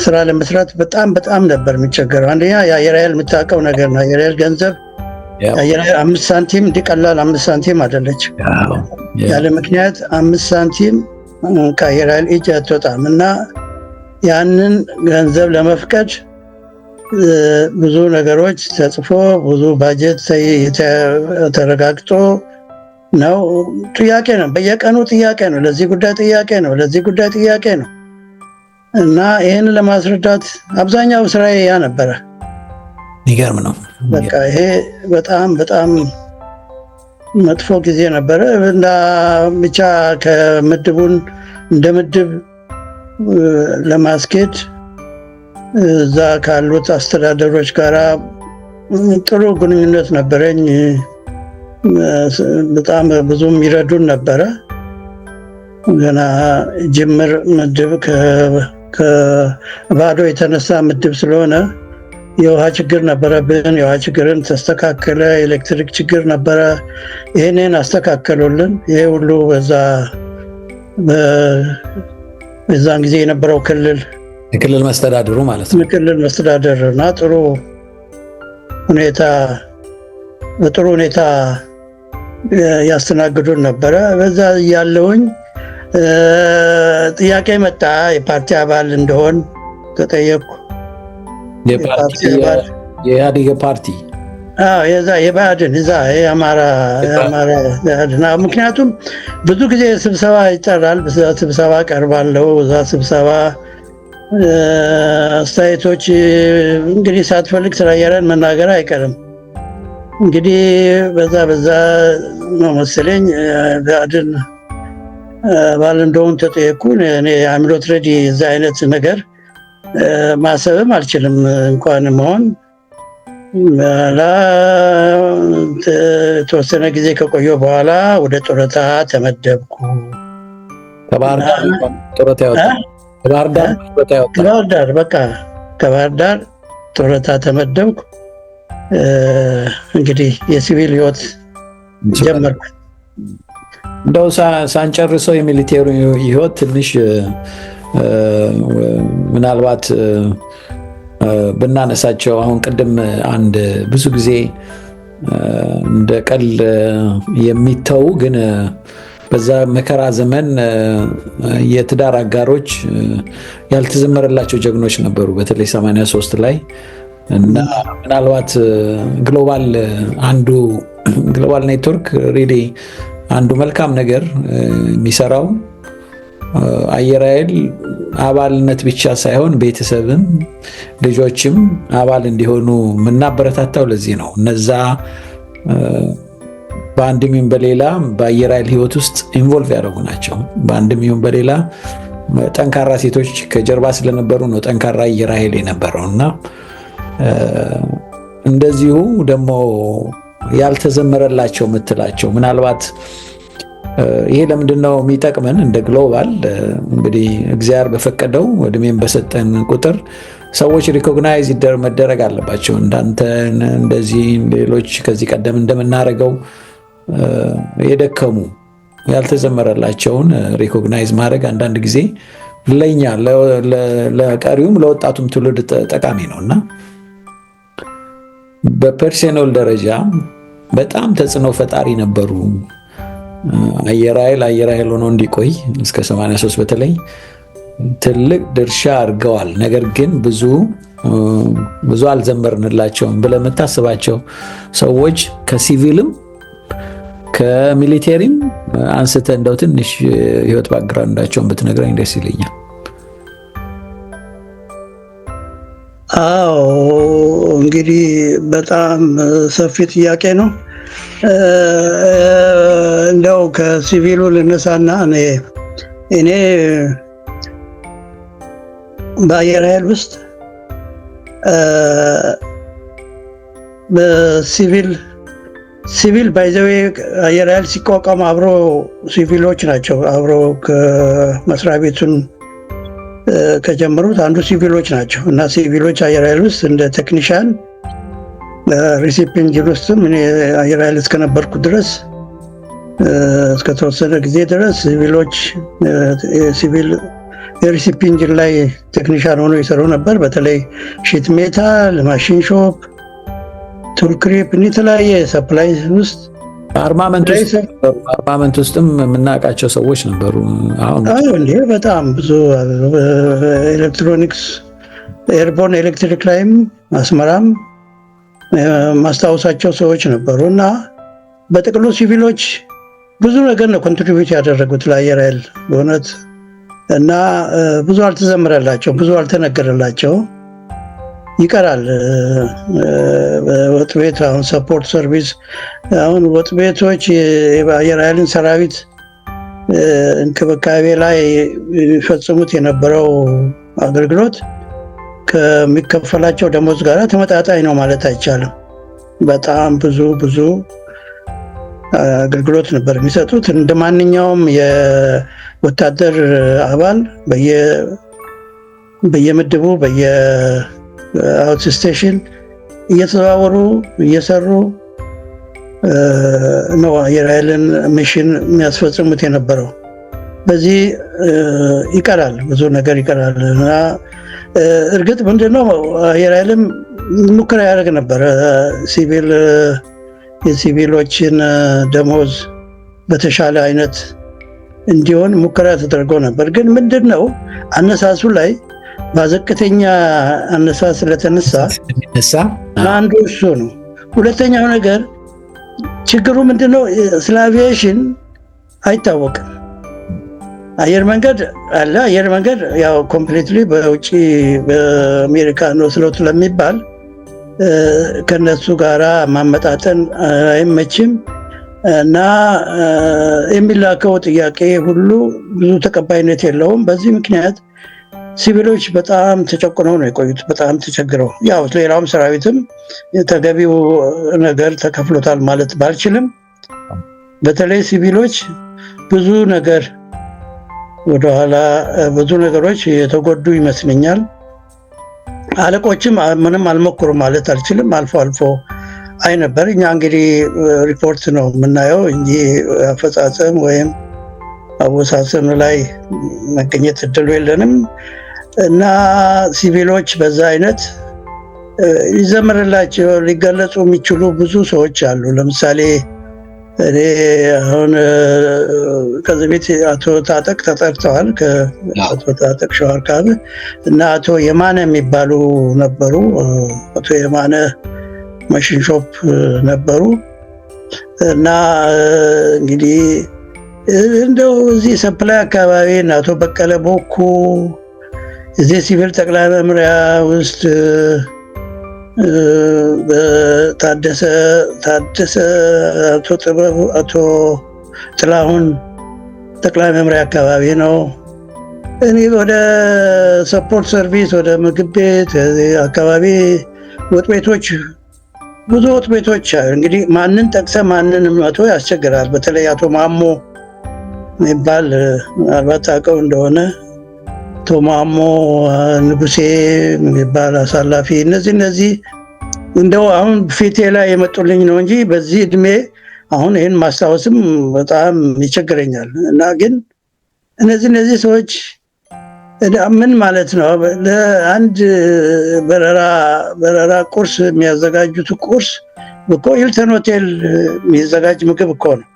ስራ ለመስራት በጣም ነበር የሚቸገረው። አንደኛ የአየር ኃይል የምታውቀው ነገር ነው። የአየር ኃይል ገንዘብ የአየር ኃይል 5 ሳንቲም እንዲቀላል 5 ሳንቲም አይደለች። ያለ ምክንያት 5 ሳንቲም ከአየር ኃይል እጅ አትወጣም እና ያንን ገንዘብ ለመፍቀድ ብዙ ነገሮች ተጽፎ ብዙ ባጀት ተረጋግጦ ነው። ጥያቄ ነው፣ በየቀኑ ጥያቄ ነው፣ ለዚህ ጉዳይ ጥያቄ ነው፣ ለዚህ ጉዳይ ጥያቄ ነው። እና ይህን ለማስረዳት አብዛኛው ስራዬ ያ ነበረ። ይገርም ነው። በቃ ይሄ በጣም በጣም መጥፎ ጊዜ ነበረ እና ብቻ ከምድቡን እንደ ምድብ ለማስኬድ እዛ ካሉት አስተዳደሮች ጋር ጥሩ ግንኙነት ነበረኝ። በጣም ብዙም ይረዱን ነበረ። ገና ጅምር ምድብ ከባዶ የተነሳ ምድብ ስለሆነ የውሃ ችግር ነበረብን። የውሃ ችግርን ተስተካከለ። ኤሌክትሪክ ችግር ነበረ። ይህንን አስተካከሉልን። ይሄ ሁሉ በዛን ጊዜ የነበረው የክልል መስተዳድሩ ማለት ነው። የክልል መስተዳድር እና በጥሩ ሁኔታ ያስተናግዱን ነበረ። በዛ ያለውኝ ጥያቄ መጣ። የፓርቲ አባል እንደሆን ተጠየቅኩ። የኢህአዴግ ፓርቲ የብአዴን የአማራ ምክንያቱም ብዙ ጊዜ ስብሰባ ይጠራል። ስብሰባ ቀርባለሁ። እዛ ስብሰባ አስተያየቶች እንግዲህ ሳትፈልግ ስላየረን መናገር አይቀርም። እንግዲህ በዛ ነው መሰለኝ ብአዴን አባል እንደሆን ተጠየቅኩ። እኔ አምሎት ሬዲ እዛ አይነት ነገር ማሰብም አልችልም እንኳን መሆን። የተወሰነ ጊዜ ከቆየሁ በኋላ ወደ ጡረታ ተመደብኩ። ከባህር ዳር ጡረታ ተመደብኩ። እንግዲህ የሲቪል ህይወት ጀመርኩ። እንደው ሳንጨርሰው የሚሊቴሪ ህይወት ትንሽ ምናልባት ብናነሳቸው አሁን ቅድም አንድ ብዙ ጊዜ እንደ ቀል የሚተው ግን በዛ መከራ ዘመን የትዳር አጋሮች ያልተዘመረላቸው ጀግኖች ነበሩ። በተለይ 83 ላይ እና ምናልባት ግሎባል ኔትወርክ ሬዲ አንዱ መልካም ነገር የሚሰራው አየር ኃይል አባልነት ብቻ ሳይሆን ቤተሰብም ልጆችም አባል እንዲሆኑ የምናበረታታው ለዚህ ነው። እነዛ በአንድም ይሁን በሌላ በአየር ኃይል ህይወት ውስጥ ኢንቮልቭ ያደረጉ ናቸው። በአንድም ይሁን በሌላ ጠንካራ ሴቶች ከጀርባ ስለነበሩ ነው ጠንካራ አየር ኃይል የነበረው እና እንደዚሁ ደግሞ ያልተዘመረላቸው የምትላቸው ምናልባት ይሄ ለምንድነው የሚጠቅመን? እንደ ግሎባል እንግዲህ እግዚአብሔር በፈቀደው እድሜን በሰጠን ቁጥር ሰዎች ሪኮግናይዝ መደረግ አለባቸው። እንዳንተ እንደዚህ ሌሎች ከዚህ ቀደም እንደምናደርገው የደከሙ ያልተዘመረላቸውን ሪኮግናይዝ ማድረግ አንዳንድ ጊዜ ለኛ ለቀሪውም ለወጣቱም ትውልድ ጠቃሚ ነው እና በፐርሰናል ደረጃ በጣም ተጽዕኖ ፈጣሪ ነበሩ። አየር ኃይል ሆኖ እንዲቆይ እስከ 83 በተለይ ትልቅ ድርሻ አድርገዋል። ነገር ግን ብዙ አልዘመርንላቸውም ብለህ የምታስባቸው ሰዎች ከሲቪልም ከሚሊቴሪም አንስተህ እንደው ትንሽ ህይወት ባክግራውንዳቸውን ብትነግረኝ ደስ ይለኛል። አዎ እንግዲህ በጣም ሰፊ ጥያቄ ነው። እንደው ከሲቪሉ ልነሳና እኔ በአየር ኃይል ውስጥ በሲቪል ባይዘዌ አየር ኃይል ሲቋቋም አብሮ ሲቪሎች ናቸው አብሮ ከመስሪያ ቤቱን ከጀመሩት አንዱ ሲቪሎች ናቸው እና ሲቪሎች አየር ኃይል ውስጥ እንደ ቴክኒሻን ሪሲፕ ኢንጂን ውስጥም እኔ አየር ኃይል እስከነበርኩ ድረስ እስከተወሰነ ጊዜ ድረስ ሲቪሎች ሲቪል የሪሲፕ ኢንጂን ላይ ቴክኒሻን ሆኖ ይሰሩ ነበር። በተለይ ሺት ሜታል፣ ማሽን ሾፕ፣ ቱል ክሪፕ የተለያየ ሰፕላይ ውስጥ አርማመንት ውስጥም የምናውቃቸው ሰዎች ነበሩ። እንዲህ በጣም ብዙ ኤሌክትሮኒክስ ኤርቦርን ኤሌክትሪክ ላይም አስመራም ማስታወሳቸው ሰዎች ነበሩ እና በጥቅሉ ሲቪሎች ብዙ ነገር ነው ኮንትሪቢዩት ያደረጉት ለአየር ኃይል በእውነት እና ብዙ አልተዘመረላቸው፣ ብዙ አልተነገረላቸው ይቀራል። ወጥ ቤት አሁን ሰፖርት ሰርቪስ አሁን ወጥ ቤቶች የአየር ኃይልን ሰራዊት እንክብካቤ ላይ የሚፈጽሙት የነበረው አገልግሎት ከሚከፈላቸው ደሞዝ ጋር ተመጣጣኝ ነው ማለት አይቻልም። በጣም ብዙ አገልግሎት ነበር የሚሰጡት። እንደ ማንኛውም የወታደር አባል በየምድቡ በየአውት ስቴሽን እየተዘዋወሩ እየሰሩ ነው አየር ኃይልን ሚሽን የሚያስፈጽሙት የነበረው። በዚህ ይቀራል፣ ብዙ ነገር ይቀራል እና እርግጥ ምንድነው አየር ኃይልም ሙከራ ያደርግ ነበር የሲቪሎችን ደሞዝ በተሻለ አይነት እንዲሆን ሙከራ ተደርጎ ነበር። ግን ምንድነው አነሳሱ ላይ ባዘቅተኛ አነሳስ ስለተነሳ አንዱ እሱ ነው። ሁለተኛው ነገር ችግሩ ምንድነው ስለ አቪዬሽን አይታወቅም። አየር መንገድ አለ። አየር መንገድ ያው ኮምፕሊትሊ በውጪ በአሜሪካ ነው ስለሚባል ከነሱ ጋራ ማመጣጠን አይመችም እና የሚላከው ጥያቄ ሁሉ ብዙ ተቀባይነት የለውም። በዚህ ምክንያት ሲቪሎች በጣም ተጨቁነው ነው የቆዩት፣ በጣም ተቸግረው። ያው ሌላውም ሰራዊትም ተገቢው ነገር ተከፍሎታል ማለት ባልችልም በተለይ ሲቪሎች ብዙ ነገር ወደኋላ ብዙ ነገሮች የተጎዱ ይመስለኛል። አለቆችም ምንም አልሞክሩም ማለት አልችልም። አልፎ አልፎ አይ ነበር። እኛ እንግዲህ ሪፖርት ነው የምናየው እንጂ አፈጻጸም ወይም አወሳሰም ላይ መገኘት እድሉ የለንም እና ሲቪሎች በዛ አይነት ይዘመርላቸው ሊገለጹ የሚችሉ ብዙ ሰዎች አሉ። ለምሳሌ እኔ አሁን ከዚህ ቤት አቶ ታጠቅ ተጠርተዋል። ከአቶ ታጠቅ ሸዋርካብ እና አቶ የማነ የሚባሉ ነበሩ። አቶ የማነ ማሽን ሾፕ ነበሩ እና እንግዲህ እንደው እዚህ ሰፕላይ አካባቢ አቶ በቀለ ቦኩ እዚህ ሲቪል ጠቅላይ መምሪያ ውስጥ በታደሰ አቶ ጥበቡ አቶ ጥላሁን ጠቅላይ መምሪያ አካባቢ ነው። እኔ ወደ ሰፖርት ሰርቪስ ወደ ምግብ ቤት አካባቢ ወጥ ቤቶች ብዙ ወጥ ቤቶች እንግዲህ ማንን ጠቅሰ ማንን መቶ ያስቸግራል። በተለይ አቶ ማሞ የሚባል ምናልባት ታውቀው እንደሆነ አቶ ማሞ ንጉሴ የሚባል አሳላፊ፣ እነዚህ እንደው አሁን ፊቴ ላይ የመጡልኝ ነው እንጂ በዚህ እድሜ አሁን ይህን ማስታወስም በጣም ይቸግረኛል። እና ግን እነዚህ ሰዎች ምን ማለት ነው? ለአንድ በረራ ቁርስ የሚያዘጋጁት ቁርስ እኮ ሂልተን ሆቴል የሚዘጋጅ ምግብ እኮ ነው።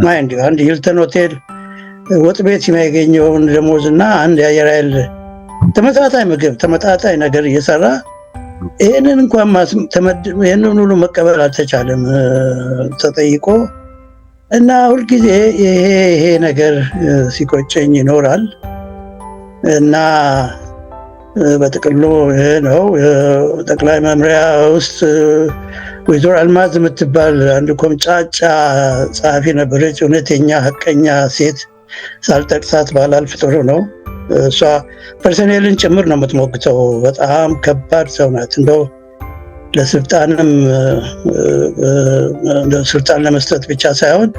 ማይንድ አንድ ሂልተን ሆቴል ወጥ ቤት የሚያገኘውን ደሞዝ እና አንድ የአየር ኃይል ተመጣጣኝ ምግብ ተመጣጣኝ ነገር እየሰራ ይህንን እንኳን ይህንን ሁሉ መቀበል አልተቻለም ተጠይቆ እና ሁልጊዜ ይሄ ነገር ሲቆጨኝ ይኖራል እና በጥቅሉ ይሄ ነው። ጠቅላይ መምሪያ ውስጥ ወይዘሮ አልማዝ የምትባል አንድ ኮምጫጫ ጸሐፊ ነበረች። እውነተኛ ሀቀኛ ሴት፣ ሳልጠቅሳት ባላልፍ ጥሩ ነው። እሷ ፐርሰኔልን ጭምር ነው የምትሞግተው። በጣም ከባድ ሰው ናት። እንደው ለስልጣንም ስልጣን ለመስጠት ብቻ ሳይሆን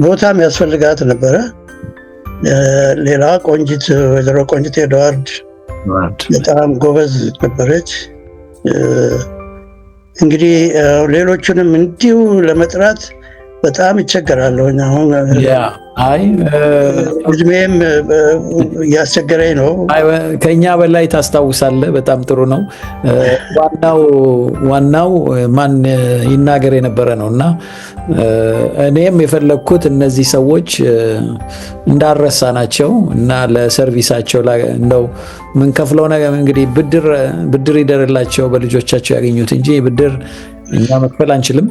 ቦታም ያስፈልጋት ነበረ። ሌላ ቆንጂት፣ ወይዘሮ ቆንጂት ኤድዋርድ በጣም ጎበዝ ነበረች። እንግዲህ ሌሎቹንም እንዲሁ ለመጥራት በጣም ይቸገራለሁ። አሁን አይ እድሜም እያስቸገረኝ ነው። ከኛ በላይ ታስታውሳለህ። በጣም ጥሩ ነው። ዋናው ማን ይናገር የነበረ ነው እና እኔም የፈለግኩት እነዚህ ሰዎች እንዳረሳ ናቸው እና ለሰርቪሳቸው እንደው ምን ከፍለው ነገር እንግዲህ ብድር ይደርላቸው በልጆቻቸው ያገኙት እንጂ ብድር እኛ መክፈል አንችልም።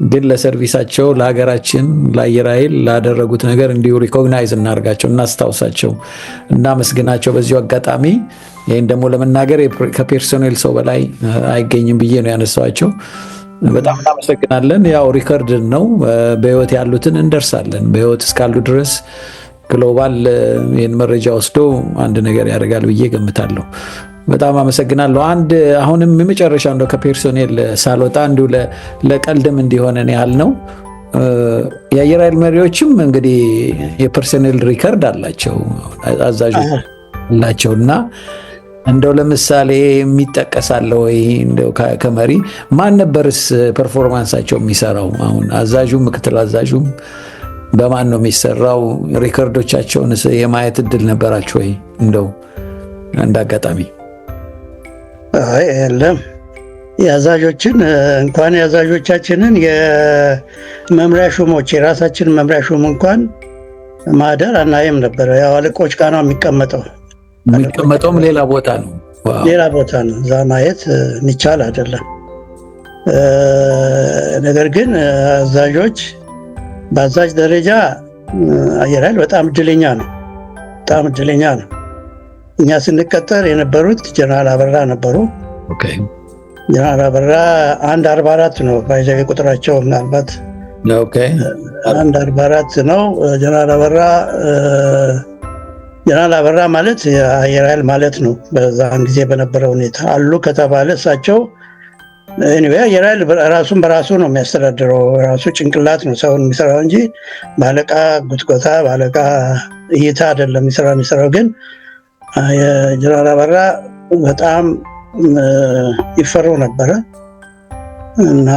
ግን ለሰርቪሳቸው ለሀገራችን ለአየር ኃይል ላደረጉት ነገር እንዲሁ ሪኮግናይዝ እናርጋቸው፣ እናስታውሳቸው፣ እናመስግናቸው በዚሁ አጋጣሚ። ይህን ደግሞ ለመናገር ከፔርሶኔል ሰው በላይ አይገኝም ብዬ ነው ያነሳዋቸው። በጣም እናመሰግናለን። ያው ሪከርድ ነው፣ በህይወት ያሉትን እንደርሳለን። በህይወት እስካሉ ድረስ ግሎባል ይህን መረጃ ወስዶ አንድ ነገር ያደርጋል ብዬ ገምታለሁ። በጣም አመሰግናለሁ። አሁንም የመጨረሻ እንደው ከፔርሶኔል ሳልወጣ እንዲሁ ለቀልድም እንዲሆነን ያህል ነው። የአየር ኃይል መሪዎችም እንግዲህ የፐርሶኔል ሪከርድ አላቸው፣ አዛዦች አላቸው እና እንደው ለምሳሌ የሚጠቀሳለ ወይ እንደው ከመሪ ማን ነበርስ ፐርፎርማንሳቸው የሚሰራው? አሁን አዛዡም ምክትል አዛዡም በማን ነው የሚሰራው? ሪከርዶቻቸውን የማየት እድል ነበራቸው ወይ? እንደው እንደ አጋጣሚ አይ የለም። የአዛዦችን እንኳን የአዛዦቻችንን የመምሪያ ሹሞች የራሳችን መምሪያ ሹም እንኳን ማደር አናይም ነበረ። ያው አለቆች ጋር ነው የሚቀመጠውም ሌላ ቦታ ነው፣ ሌላ ቦታ ነው። እዛ ማየት የሚቻል አይደለም። ነገር ግን አዛዦች በአዛዥ ደረጃ አየር ኃይል በጣም እድለኛ ነው፣ በጣም እድለኛ ነው። እኛ ስንቀጠር የነበሩት ጀነራል አበራ ነበሩ። ጀነራል አበራ 144 ነው ባይዘው ቁጥራቸው፣ ምናልባት 144 ነው። ጀነራል አበራ ማለት የአየር ኃይል ማለት ነው። በዛን ጊዜ በነበረው ሁኔታ አሉ ከተባለ እሳቸው ኤኒዌይ አየር ኃይል ራሱን በራሱ ነው የሚያስተዳድረው። ራሱ ጭንቅላት ነው ሰውን የሚሰራው እንጂ ባለቃ ጉትጎታ ባለቃ እይታ አይደለም የሚሰራው። ግን የጀነራል አበራ በጣም ይፈሩ ነበረ እና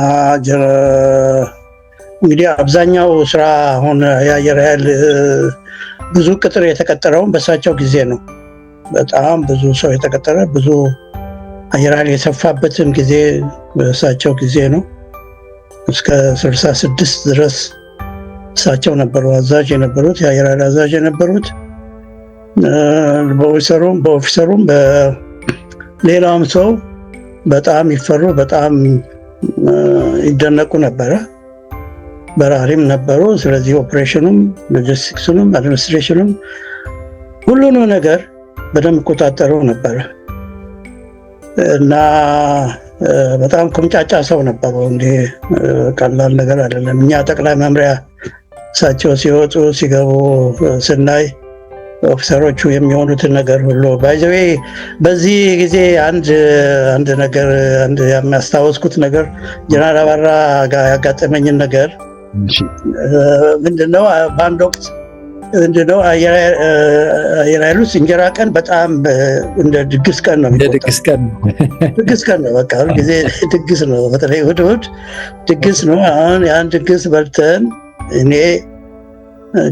እንግዲህ አብዛኛው ስራ አሁን የአየር ኃይል ብዙ ቅጥር የተቀጠረውን በሳቸው ጊዜ ነው። በጣም ብዙ ሰው የተቀጠረ ብዙ አየር ኃይል የሰፋበትም ጊዜ በሳቸው ጊዜ ነው። እስከ 66 ድረስ እሳቸው ነበሩ አዛዥ የነበሩት፣ የአየር ኃይል አዛዥ የነበሩት። በኦፊሰሩም በሌላውም ሰው በጣም ይፈሩ፣ በጣም ይደነቁ ነበረ። በራሪም ነበሩ። ስለዚህ ኦፕሬሽኑም፣ ሎጂስቲክሱንም፣ አድሚኒስትሬሽኑም ሁሉንም ነገር በደንብ ይቆጣጠሩ ነበረ እና በጣም ኮምጫጫ ሰው ነበሩ። እንዲህ ቀላል ነገር አይደለም። እኛ ጠቅላይ መምሪያ እሳቸው ሲወጡ ሲገቡ ስናይ ኦፊሰሮቹ የሚሆኑትን ነገር ሁሉ ባይዘዌ በዚህ ጊዜ አንድ ነገር የሚያስታወስኩት ነገር ጀነራል አበራ ጋር ያጋጠመኝን ነገር ምንድነው? በአንድ ወቅት ምንድነው አየር ኃይል ውስጥ እንጀራ ቀን በጣም እንደ ድግስ ቀን ነው። ድግስ ቀን ነው። በቃ ጊዜ ድግስ ነው። በተለይ እሑድ ድግስ ነው። አሁን ያን ድግስ በልተን እኔ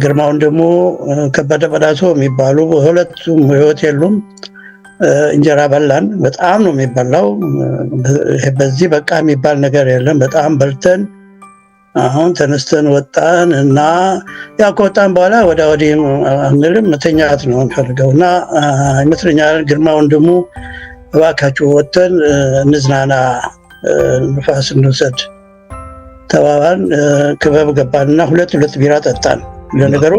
ግርማውን ደግሞ ከበደ በዳሶ የሚባሉ ሁለቱም ህይወት የሉም እንጀራ በላን። በጣም ነው የሚበላው። በዚህ በቃ የሚባል ነገር የለም። በጣም በልተን አሁን ተነስተን ወጣን እና ያው ከወጣን በኋላ ወዲህ አንልም፣ መተኛት ነው እንፈልገው እና ይመስለኛል ግርማውን ደግሞ እባካችሁ ወጥተን እንዝናና፣ ንፋስ እንውሰድ ተባባን። ክበብ ገባንና ሁለት ቢራ ጠጣን። ለነገሩ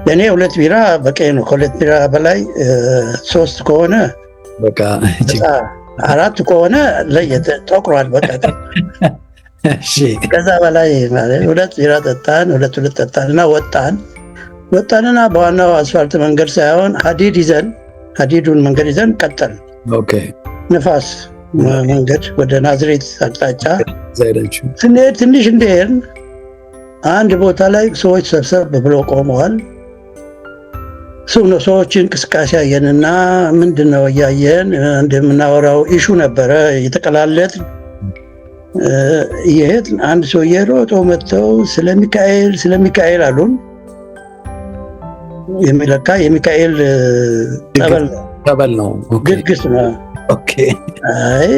ለእኔ 2 ቢራ በቂ ነው። ከ2 ቢራ በላይ 3 ከሆነ በቃ 4 ከሆነ ለየት ጠቁሯል። በቃ ከዛ በላይ ማለት 2 ቢራ ጠጣን፣ 2 ጠጣን እና ወጣንና በዋናው አስፋልት መንገድ ሳይሆን ሀዲዱን መንገድ ይዘን ቀጠል። ንፋስ መንገድ ወደ ናዝሬት አቅጣጫ ስንሄድ ትንሽ እንደሄድን አንድ ቦታ ላይ ሰዎች ሰብሰብ ብለው ቆመዋል። ሰዎች እንቅስቃሴ አየንና ምንድነው እያየን እንደምናወራው ኢሹ ነበረ። የተቀላለጥ እየሄድን አንድ ሰውዬ ሮጦ መጥተው ስለሚካኤል አሉን። የሚለካ የሚካኤል ጠበል ነው። ግግስ ነው። ኦኬ አይ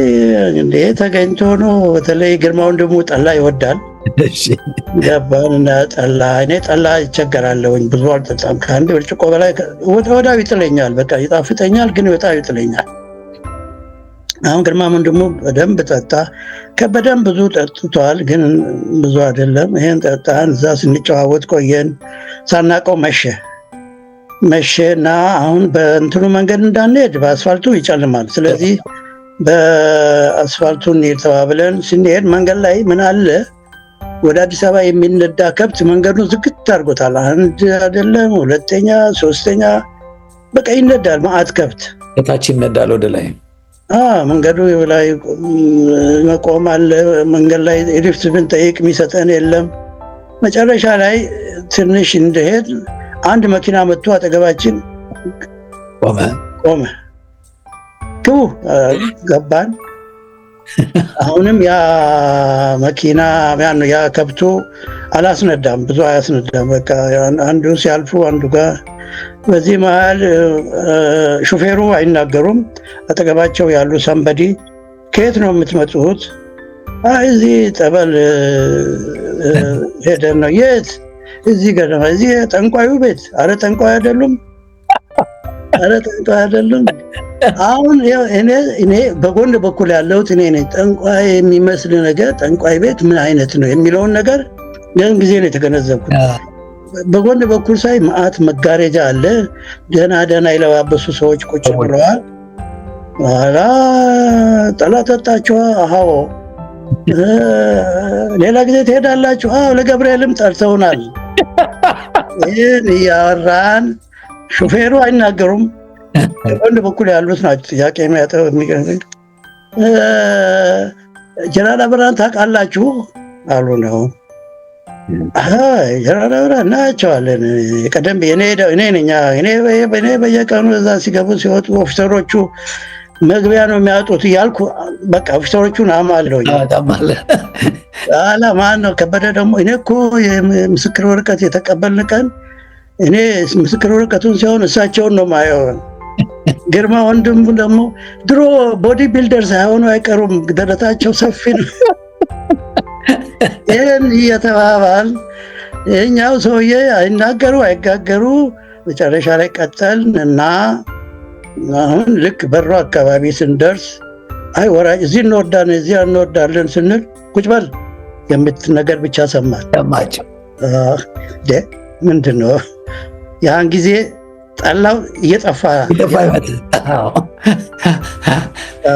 እንዴ ተገኝቶ ነው። በተለይ ግርማው ደግሞ ጠላ ይወዳል። እሺ ገባን እና ጠላ እኔ ጠላ ይቸገራለሁኝ ብዙ አልጠጣም። ከአንድ ብርጭቆ በላይ ወዳው ይጥለኛል። በቃ ይጣፍጠኛል ግን በጣም ይጥለኛል። አሁን ግርማም ደግሞ በደንብ ጠጣ። ከበደም ብዙ ጠጥቷል ግን ብዙ አይደለም። ይሄን ጠጣን። እዛ ስንጨዋወት ቆየን። ሳናቀው መሸና አሁን በእንትኑ መንገድ እንዳንሄድ በአስፋልቱ ይጨልማል። ስለዚህ በአስፋልቱ እንሂድ ተባብለን ስንሄድ መንገድ ላይ ምን አለ ወደ አዲስ አበባ የሚነዳ ከብት መንገዱን ዝግት አድርጎታል። አንድ አይደለም ሁለተኛ ሶስተኛ በቃ ይነዳል። መዓት ከብት ከታች ይነዳል ወደ ላይ። መንገዱ ላይ መቆም አለ። መንገድ ላይ ሪፍት ብንጠይቅ የሚሰጠን የለም። መጨረሻ ላይ ትንሽ እንደሄድ አንድ መኪና መጥቶ አጠገባችን ቆመ። ግቡ ገባን። አሁንም ያ መኪና ያ ከብቱ አላስነዳም፣ ብዙ አያስነዳም። በቃ አንዱ ሲያልፉ አንዱ ጋር። በዚህ መሀል ሹፌሩ አይናገሩም። አጠገባቸው ያሉ ሰንበዲ ከየት ነው የምትመጡት? እዚህ ጠበል ሄደን ነው። የት? እዚህ ገደማ፣ እዚህ ጠንቋዩ ቤት። አረ ጠንቋይ አይደሉም፣ አረ ጠንቋይ አይደሉም። አሁን እኔ በጎን በኩል ያለሁት እኔ ነኝ። ጠንቋይ የሚመስል ነገር ጠንቋይ ቤት ምን አይነት ነው የሚለውን ነገር ያን ጊዜ ነው የተገነዘብኩት። በጎን በኩል ሳይ መዓት መጋረጃ አለ። ደህና የለባበሱ ሰዎች ቁጭ ብለዋል። ኋላ ጠላ ጠጣችኋ? አዎ። ሌላ ጊዜ ትሄዳላችሁ? አዎ። ለገብርኤልም ጠርተውናል። ይህን እያወራን ሹፌሩ አይናገሩም። በጎን በኩል ያሉት ናቸው ጥያቄ የሚያጠው የሚገኝ። ጀነራል አበራን ታውቃላችሁ አሉ ነው። ጀነራል አበራ እናያቸዋለን። ቀደም እኔ በየቀኑ እዛ ሲገቡ ሲወጡ ኦፊሰሮቹ መግቢያ ነው የሚያጡት እያልኩ በቃ ኦፊሰሮቹን አማለሁኝ። ማን ነው ከበደ ደግሞ እኔ እኮ የምስክር ወረቀት የተቀበልን ቀን እኔ ምስክር ወረቀቱን ሲሆን እሳቸውን ነው ማየው። ግርማ ወንድሙ ደግሞ ድሮ ቦዲ ቢልደር ሳይሆኑ አይቀሩም፣ ደረታቸው ሰፊ ነው። ይህን እየተባባል የኛው ሰውዬ አይናገሩ አይጋገሩ። መጨረሻ ላይ ቀጠልን እና አሁን ልክ በሩ አካባቢ ስንደርስ አይ ወራጅ እዚህ እንወርዳለን እዚህ እንወርዳለን ስንል ቁጭ በል የምትል ነገር ብቻ ሰማቸው። ምንድን ነው ያን ጊዜ ጠላው እየጠፋ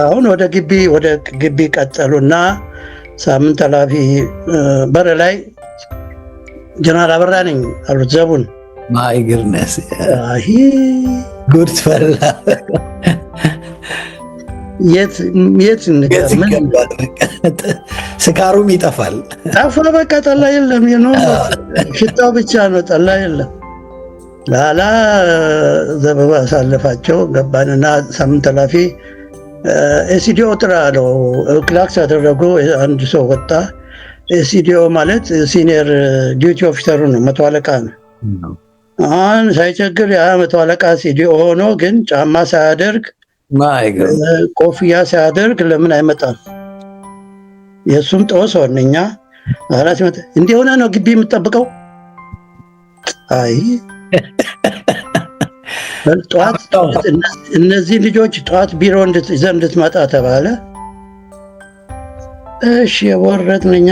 አሁን ወደ ግቢ ቀጠሉና ሳምንት ኃላፊ በር ላይ ጀነራል አበራ ነኝ አሉት ዘቡን። ማይ ግርነስ ጉድ ፈላ። የት ስካሩም ይጠፋል። ጠፋ በቃ ጠላ የለም። ሽታው ብቻ ነው፣ ጠላ የለም። ላላ ዘበባ አሳለፋቸው። ገባንና ሳምንት ኃላፊ ኤሲዲኦ ጥራ አለው። ክላክስ አደረጉ። አንድ ሰው ወጣ። ኤሲዲኦ ማለት ሲኒየር ዲዩቲ ኦፊሰሩ ነው፣ መቶ አለቃ ነው። አሁን ሳይቸግር ያ መቶ አለቃ ሲዲኦ ሆኖ ግን ጫማ ሳያደርግ ኮፍያ ሳያደርግ ለምን አይመጣም? የእሱም ጦስ ሆነኛ አራት ሲመጣ እንዲሆነ ነው ግቢ የምጠብቀው። አይ ጠዋት እነዚህ ልጆች ጠዋት ቢሮ ይዘህ እንድትመጣ ተባለ። እሺ የወረድን እኛ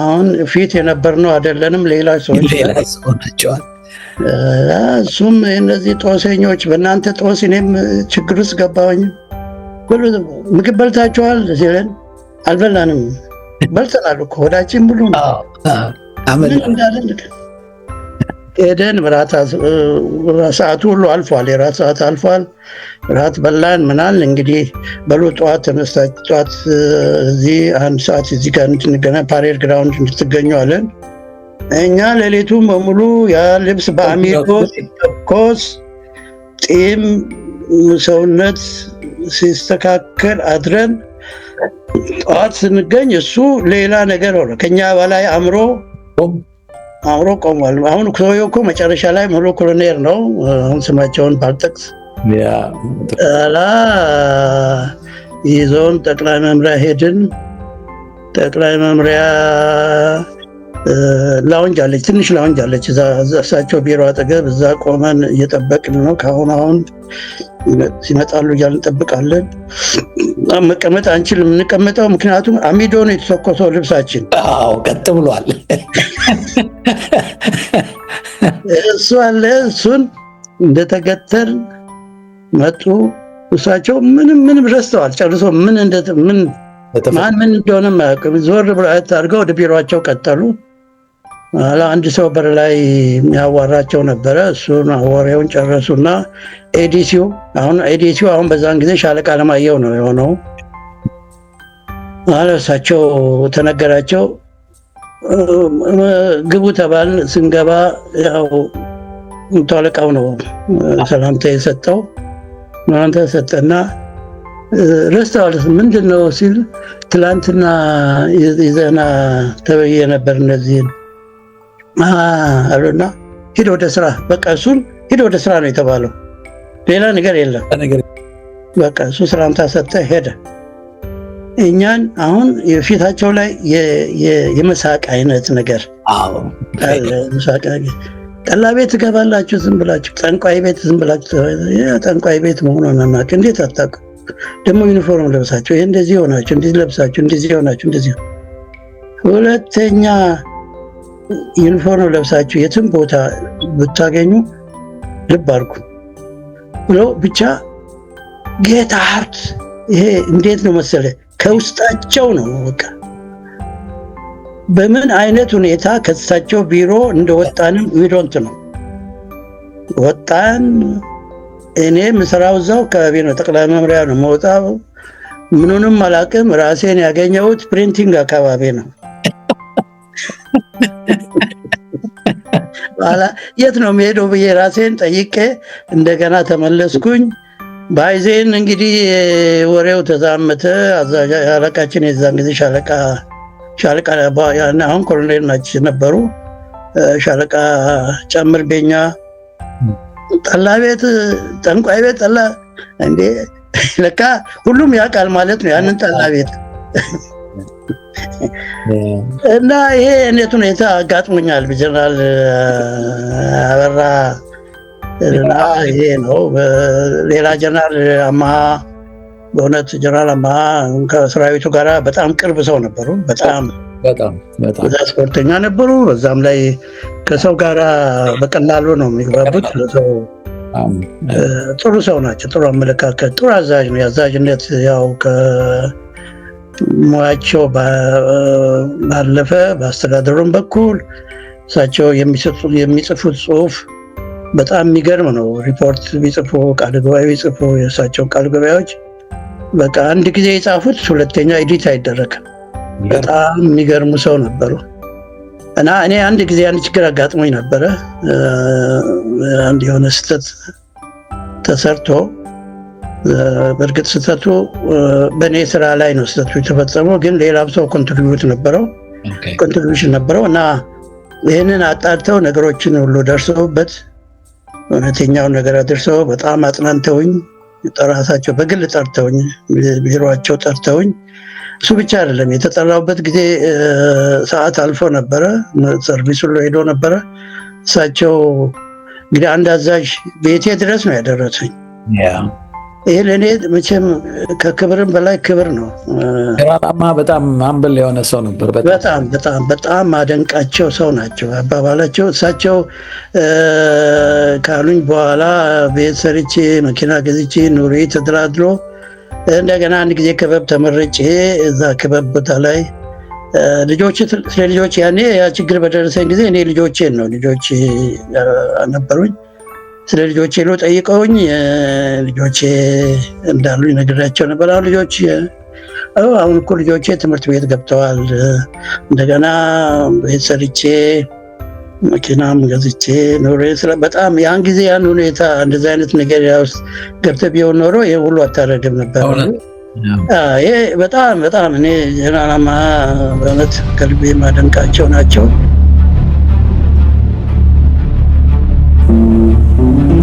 አሁን ፊት የነበርነው አይደለንም፣ ሌላ ሰዎች ናቸዋል። እሱም እነዚህ ጦሰኞች በእናንተ ጦስ እኔም ችግር ውስጥ ገባሁኝ። ምግብ በልታችኋል ሲለን አልበላንም። በልተናል እኮ ሆዳችን ሙሉ ነው። ምን እንዳለን ሄደን ሰዓቱ ሁሉ አልፏል። የራት ሰዓት አልፏል። ራት በላን ምናል። እንግዲህ በሉ ጠዋት ተነስታችሁ ጠዋት እዚህ 1 ሰዓት እዚህ ጋር እንድንገናኝ ፓሬድ ግራውንድ እንድትገኙ አለን። እኛ ሌሊቱን በሙሉ ያ ልብስ በአሚሮ ሲተኮስ ጢም ሰውነት ሲስተካከል አድረን ጠዋት ስንገኝ እሱ ሌላ ነገር ሆነ። ከኛ በላይ አምሮ አብሮ ቆሟል። አሁን ሰውዬው እኮ መጨረሻ ላይ ሙሉ ኮሎኔል ነው። አሁን ስማቸውን ባልጠቅስ ላ ይዞን ጠቅላይ መምሪያ ሄድን። ጠቅላይ መምሪያ ላውንጅ አለች፣ ትንሽ ላውንጅ አለች እሳቸው ቢሮ አጠገብ። እዛ ቆመን እየጠበቅን ነው። አሁን ሲመጣሉ እያልን እንጠብቃለን። መቀመጥ አንችልም። የምንቀመጠው ምክንያቱም አሚዶ ነው የተተኮሰው ልብሳችን። ቀጥ ብሏል። እሱ አለ። እሱን እንደተገተር መጡ። እሳቸው ምንም ረስተዋል ጨርሶ ማን ምን እንደሆነ ማያውቅም። ዞር ብለው አድርገው ወደ ቢሮቸው ቀጠሉ። አንድ ሰው በር ላይ የሚያዋራቸው ነበረ። እሱን አዋሪያውን ጨረሱና ኤዲሲው አሁን በዛን ጊዜ ሻለቃ አለማየሁ ነው የሆነው። እሳቸው ተነገራቸው። ግቡ ተባልን። ስንገባ ያው አለቃው ነው ሰላምታ የሰጠው። ሰላምታ ሰጠና ረስተዋል። ምንድን ነው ሲል ትላንትና ይዘና ተበየ ነበር እነዚህን አሉና ሂድ ወደ ስራ። በቃ እሱን ሂድ ወደ ስራ ነው የተባለው። ሌላ ነገር የለም። በቃ እሱ ሰላምታ ሰጠ ሄደ። እኛን አሁን የፊታቸው ላይ የመሳቅ አይነት ነገር ጠላ ቤት ትገባላችሁ ዝም ብላችሁ፣ ጠንቋይ ቤት ዝም ብላችሁ። ጠንቋይ ቤት መሆኑን አናውቅ። እንዴት አታውቁ? ደግሞ ዩኒፎርም ለብሳችሁ ይሄ እንደዚህ ሆናችሁ እንደዚህ ለብሳችሁ እንደዚህ ሆናችሁ እንደዚህ። ሁለተኛ ዩኒፎርም ለብሳችሁ የትም ቦታ ብታገኙ ልብ አድርጉ ብሎ ብቻ ጌታ ሀብት። ይሄ እንዴት ነው መሰለ ከውስጣቸው ነው። በቃ በምን አይነት ሁኔታ ከእሳቸው ቢሮ እንደወጣንም ዊዶንት ነው ወጣን። እኔ ምሰራው እዛው አካባቢ ነው፣ ጠቅላይ መምሪያ ነው መውጣው። ምኑንም አላውቅም። ራሴን ያገኘሁት ፕሪንቲንግ አካባቢ ነው። የት ነው የምሄደው ብዬ ራሴን ጠይቄ እንደገና ተመለስኩኝ። ባይዜን እንግዲህ ወሬው ተዛመተ። አለቃችን የዛን ጊዜ ሻለቃ አሁን ኮሎኔል ናቸው ነበሩ። ሻለቃ ጨምር ቤኛ ጠላ ቤት ጠንቋይ ቤት ጠላ እንዴ! ለካ ሁሉም ያውቃል ማለት ነው ያንን ጠላ ቤት። እና ይሄ አይነት ሁኔታ አጋጥሞኛል በጀነራል አበራ እና ይሄ ነው። ሌላ ጀነራል አማሃ፣ በእውነት ጀነራል አማሃ ከሰራዊቱ ጋር በጣም ቅርብ ሰው ነበሩ። በጣም በዛ ስፖርተኛ ነበሩ። በዛም ላይ ከሰው ጋር በቀላሉ ነው የሚግባቡት። ጥሩ ሰው ናቸው። ጥሩ አመለካከት፣ ጥሩ አዛዥ ነው። የአዛዥነት ያው ከሙያቸው ባለፈ በአስተዳደሩም በኩል እሳቸው የሚጽፉት ጽሁፍ በጣም የሚገርም ነው። ሪፖርት ቢጽፉ፣ ቃል ጉባኤ ቢጽፉ የእሳቸው ቃል ጉባኤዎች በቃ አንድ ጊዜ የጻፉት ሁለተኛ ኤዲት አይደረግም። በጣም የሚገርሙ ሰው ነበሩ። እና እኔ አንድ ጊዜ አንድ ችግር አጋጥሞኝ ነበረ። አንድ የሆነ ስህተት ተሰርቶ፣ በእርግጥ ስህተቱ በእኔ ስራ ላይ ነው ስህተቱ የተፈጸመው፣ ግን ሌላም ሰው ኮንትሪቢዩሽን ነበረው እና ይህንን አጣርተው ነገሮችን ሁሉ ደርሰውበት እውነተኛውን ነገር አድርሰው በጣም አጽናንተውኝ፣ ራሳቸው በግል ጠርተውኝ፣ ቢሮቸው ጠርተውኝ። እሱ ብቻ አይደለም የተጠራውበት ጊዜ ሰዓት አልፎ ነበረ፣ ሰርቪስ ሁሉ ሄዶ ነበረ። እሳቸው እንግዲህ አንድ አዛዥ ቤቴ ድረስ ነው ያደረሰኝ። ይሄ ለእኔ መቼም ከክብርም በላይ ክብር ነው። ራማ በጣም አምብል የሆነ ሰው ነበር። በጣም ማደንቃቸው ሰው ናቸው። አባባላቸው እሳቸው ካሉኝ በኋላ ቤት ሰርቼ መኪና ገዝቼ ኑሬ ተደላድሎ እንደገና አንድ ጊዜ ክበብ ተመርጬ እዛ ክበብ ቦታ ላይ ስለ ልጆች ያኔ ያ ችግር በደረሰኝ ጊዜ እኔ ልጆች ነበሩኝ። ስለ ልጆቼ ነው ጠይቀውኝ፣ ልጆቼ እንዳሉ ነግሬያቸው ነበር። አሁን እኮ ልጆቼ ትምህርት ቤት ገብተዋል፣ እንደገና ቤት ሰርቼ መኪናም ገዝቼ ኖሬ በጣም ያን ጊዜ ያን ሁኔታ እንደዚህ አይነት ነገር ውስጥ ገብተህ ቢሆን ኖሮ ይሄ ሁሉ አታረግም ነበር። ይሄ በጣም እኔ ጀነራል አማሃ በእውነት ከልቤ ማደንቃቸው ናቸው። ነው።